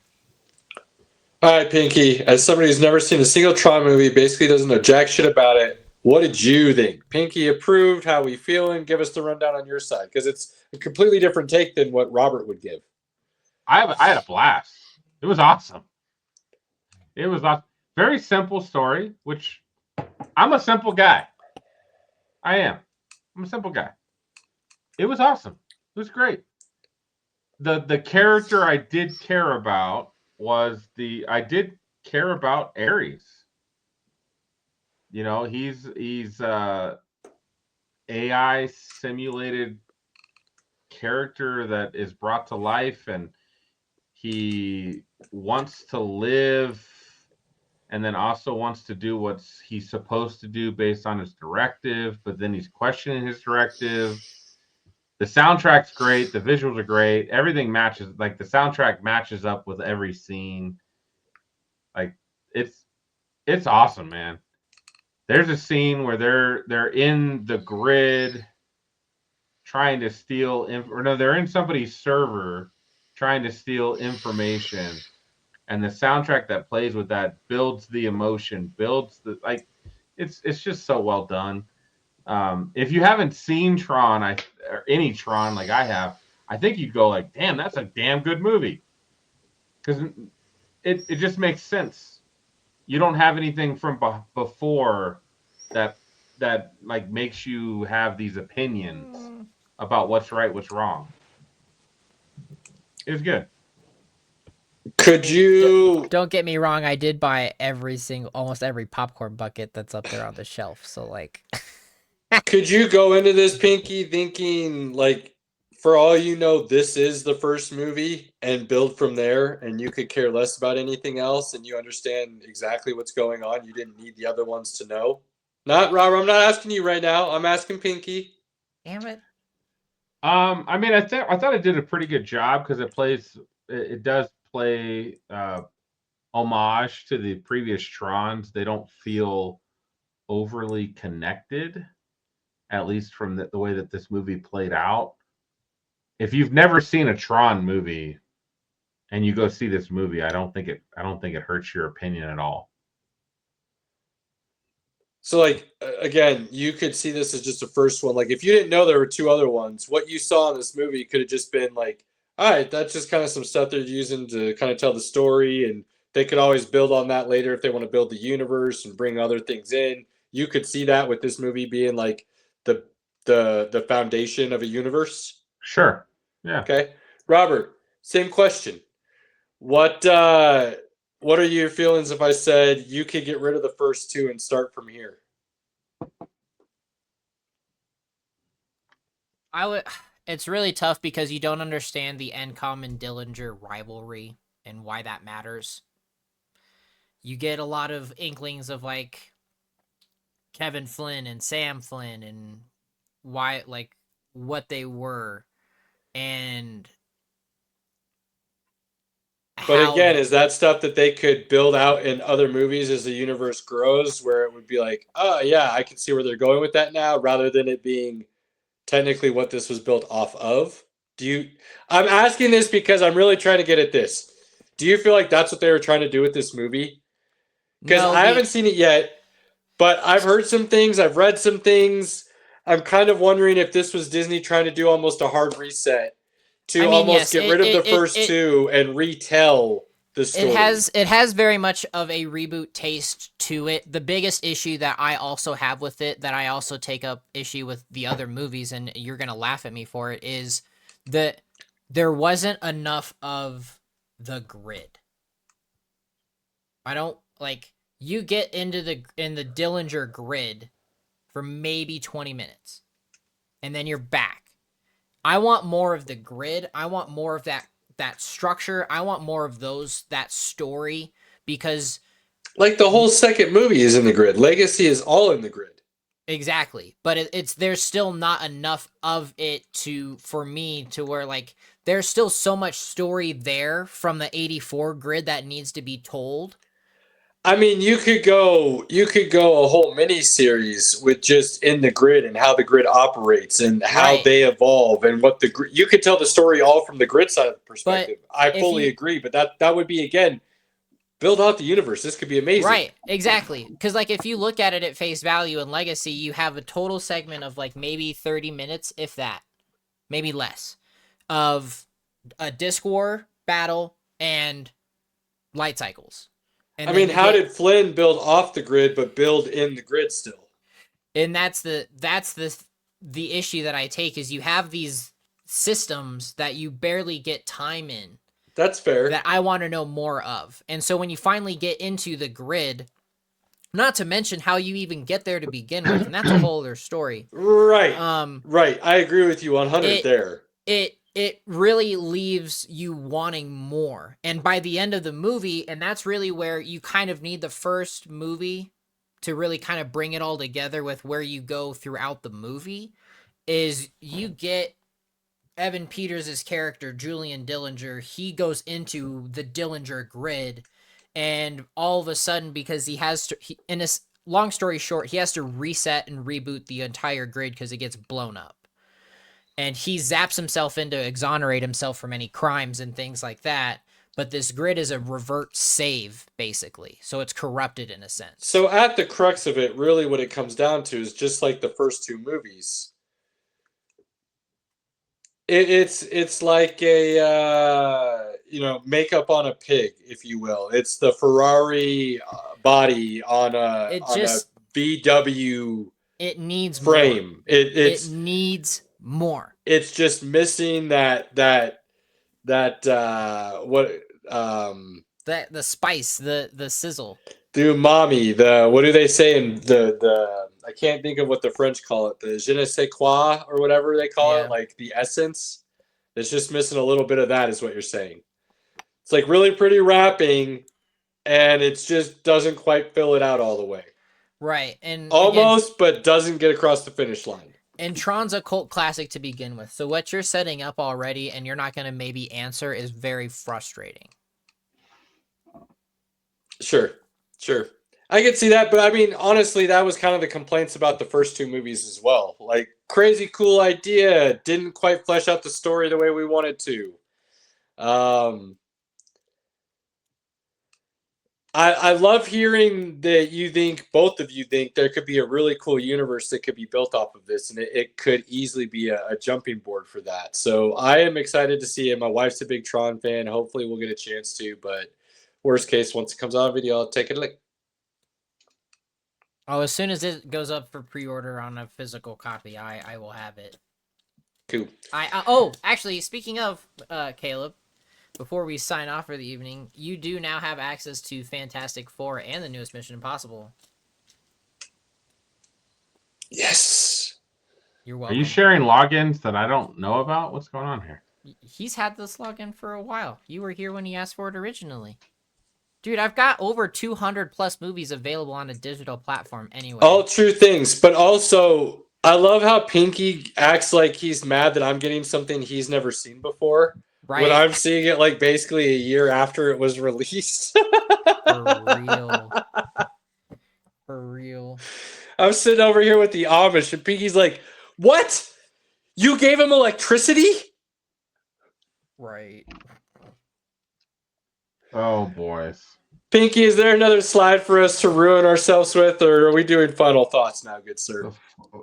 All right, Pinky, as somebody who's never seen a single Tron movie, basically doesn't know jack shit about it, what did you think? Pinky approved, how we feeling? Give us the rundown on your side, because it's a completely different take than what Robert would give. I had a blast. It was awesome. It was a very simple story, which I'm a simple guy. I am. I'm a simple guy. It was awesome. It was great. The character I did care about was I did care about Ares. You know, he's AI simulated character that is brought to life, and he wants to live and then also wants to do what he's supposed to do based on his directive, but then he's questioning his directive. The soundtrack's great. The visuals are great. Everything matches. Like, the soundtrack matches up with every scene. Like, it's awesome, man. There's a scene where they're in the grid trying to steal they're in somebody's server trying to steal information, and the soundtrack that plays with that builds the emotion, it's just so well done. If you haven't seen Tron, or any Tron like I have, I think you'd go like, damn, that's a damn good movie. Because it just makes sense. You don't have anything from before that like makes you have these opinions about what's right, what's wrong. It was good. Could you... Don't get me wrong, I did buy almost every popcorn bucket that's up there on the shelf. So, like... Could you go into this, Pinky, thinking, like, for all you know, this is the first movie, and build from there, and you could care less about anything else, and you understand exactly what's going on? You didn't need the other ones to know? Not, Robert, I'm not asking you right now. I'm asking Pinky. Damn it. I mean, I thought it did a pretty good job, because it does play homage to the previous Trons. They don't feel overly connected, at least from the way that this movie played out. If you've never seen a Tron movie and you go see this movie, I don't think it hurts your opinion at all. So, like, again, you could see this as just the first one. Like, if you didn't know there were two other ones, what you saw in this movie could have just been like, all right, that's just kind of some stuff they're using to kind of tell the story, and they could always build on that later if they want to build the universe and bring other things in. You could see that with this movie being like the foundation of a universe. Sure. Yeah. Okay. Robert, same question. What are your feelings if I said you could get rid of the first two and start from here? It's really tough because you don't understand the Encom and Dillinger rivalry and why that matters. You get a lot of inklings of, like, Kevin Flynn and Sam Flynn and why, like, what they were. And but again, is that stuff that they could build out in other movies as the universe grows, where it would be like, oh yeah, I can see where they're going with that now, rather than it being technically what this was built off of? I'm asking this because I'm really trying to get at this. Do you feel like that's what they were trying to do with this movie? Because I haven't seen it yet, but I've heard some things, I've read some things. I'm kind of wondering if this was Disney trying to do almost a hard reset to get rid of the first two and retell the story. It has very much of a reboot taste to it. The biggest issue that I also have with it, that I also take up issue with the other movies, and you're going to laugh at me for it, is that there wasn't enough of the grid. I don't, like, you get in the Dillinger grid for maybe 20 minutes, and then you're back. I want more of the grid. I want more of that structure. I want more of that story, because, like, the whole second movie is in the grid. Legacy is all in the grid. Exactly. But it's there's still not enough of it for me to where like there's still so much story there from the 84 grid that needs to be told. I mean, you could go a whole mini series with just in the grid and how the grid operates and how Right. they evolve and what you could tell the story all from the grid side of the perspective. I if fully you agree, but that would be again build out the universe. This could be amazing. Right, exactly. Because like if you look at it at face value in Legacy, you have a total segment of like maybe 30 minutes, if that, maybe less, of a disc war battle and light cycles. And I then mean, you how get, did Flynn build off the grid but build in the grid still? and that's the issue that I take is you have these systems that you barely get time in That's fair. that I want to know more of. And so when you finally get into the grid, not to mention how you even get there to begin with, and that's a whole other story. Right. Um, Right. I agree with you 100 it there. it really leaves you wanting more. And by the end of the movie, and that's really where you kind of need the first movie to really kind of bring it all together with where you go throughout the movie, is you get Evan Peters' character, Julian Dillinger, he goes into the Dillinger grid, and all of a sudden, because he has to, in this long story short, he has to reset and reboot the entire grid because it gets blown up. And he zaps himself in to exonerate himself from any crimes and things like that. But this grid is a revert save, basically. So it's corrupted in a sense. So at the crux of it, really what it comes down to is just like the first two movies. It's like a makeup on a pig, if you will. It's the Ferrari body on a VW it needs frame. more. It needs more. It's just missing that what The spice, the sizzle. the umami, what do they say in the I can't think of what the French call it, the je ne sais quoi or whatever they call Yeah. it, like the essence. It's just missing a little bit of that, is what you're saying. It's like really pretty wrapping, and it just doesn't quite fill it out all the way. Right. And Almost, but doesn't get across the finish line. And Tron's a cult classic to begin with. So what you're setting up already and you're not going to maybe answer is very frustrating. Sure. I could see that, but I mean, honestly, that was kind of the complaints about the first two movies as well. Like, crazy cool idea, didn't quite flesh out the story the way we wanted to. I love hearing that both of you think there could be a really cool universe that could be built off of this, and it could easily be a jumping board for that. So I am excited to see it. My wife's a big Tron fan. Hopefully we'll get a chance to, but worst case, once it comes out on video, I'll take it a look. Oh, as soon as it goes up for pre-order on a physical copy, I will have it. Cool. Actually, speaking of Caleb, before we sign off for the evening, you do now have access to Fantastic Four and the newest Mission Impossible. Yes. You're Are welcome. you sharing logins that I don't know about? What's going on here? He's had this login for a while. You were here when he asked for it originally. Dude, I've got over 200 plus movies available on a digital platform anyway. All true things, but also I love how Pinky acts like he's mad that I'm getting something he's never seen before. Right. When I'm seeing it like basically a year after it was released. For real. For real. I'm sitting over here with the Amish and Pinky's like, what? You gave him electricity? Right. Oh, boys. Pinky, is there another slide for us to ruin ourselves with, or are we doing final thoughts now, good sir?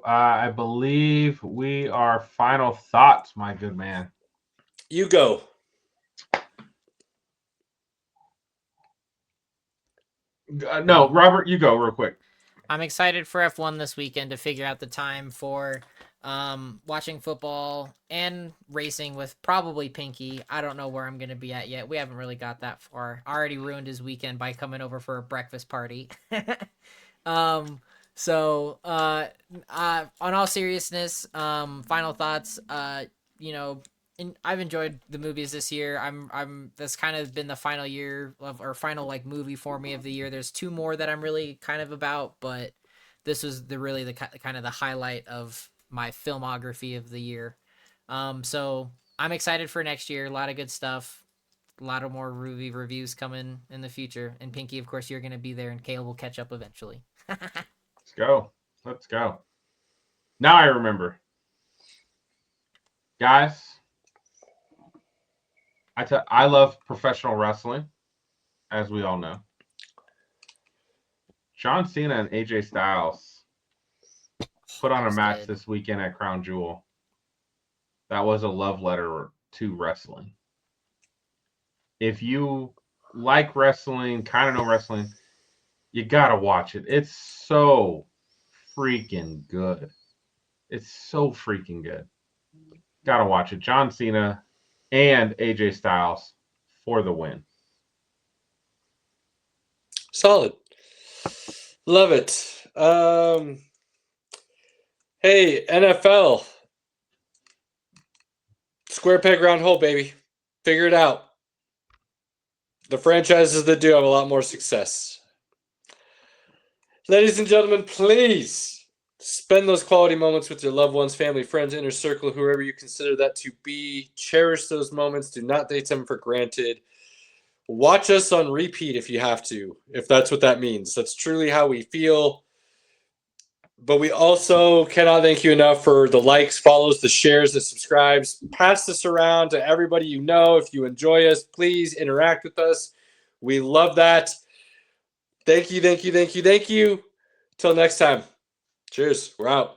I believe we are final thoughts, my good man. You go. No, Robert, you go real quick. I'm excited for F1 this weekend to figure out the time for watching football and racing with probably Pinky. I don't know where I'm going to be at yet. We haven't really got that far. I already ruined his weekend by coming over for a breakfast party. On all seriousness, final thoughts, I've enjoyed the movies this year. That's kind of been the final year of, or final like movie for me of the year. There's two more that I'm really kind of about, but this was really the kind of the highlight of my filmography of the year. So I'm excited for next year. A lot of good stuff. A lot of more movie reviews coming in the future. And Pinky, of course, you're going to be there, and Caleb will catch up eventually. Let's go. Let's go. Now I remember. Guys, I love professional wrestling, as we all know. John Cena and AJ Styles put on a match this weekend at Crown Jewel. That was a love letter to wrestling. If you like wrestling, kind of know wrestling, you got to watch it. It's so freaking good. It's so freaking good. Got to watch it. John Cena and AJ Styles for the win. Solid. Love it. Hey, NFL. Square peg, round hole, baby. Figure it out. The franchises that do have a lot more success. Ladies and gentlemen, please spend those quality moments with your loved ones, family, friends, inner circle, whoever you consider that to be. Cherish those moments. Do not take them for granted. Watch us on repeat if you have to, if that's what that means. That's truly how we feel. But we also cannot thank you enough for the likes, follows, the shares, the subscribes. Pass this around to everybody you know. If you enjoy us, please interact with us. We love that. Thank you, thank you, thank you, thank you. Till next time. Cheers. We're out.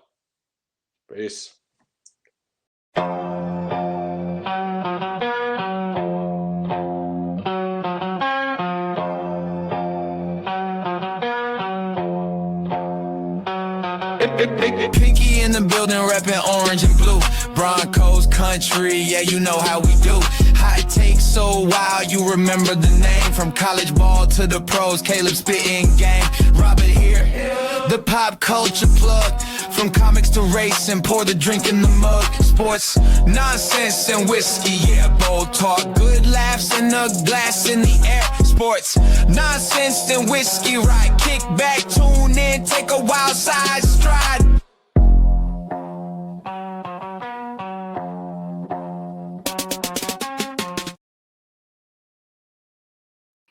Peace. Pinky in the building, repping orange and blue. Broncos country, yeah, you know how we do. Hot takes so wild, you remember the name. From college ball to the pros, Caleb spitting game. Robert here, the pop culture plug. From comics to racing, pour the drink in the mug. Sports, nonsense and whiskey, yeah, bold talk. Good laughs and a glass in the air. Sports, nonsense and whiskey, right? Kick back, tune in, take a wild side stride.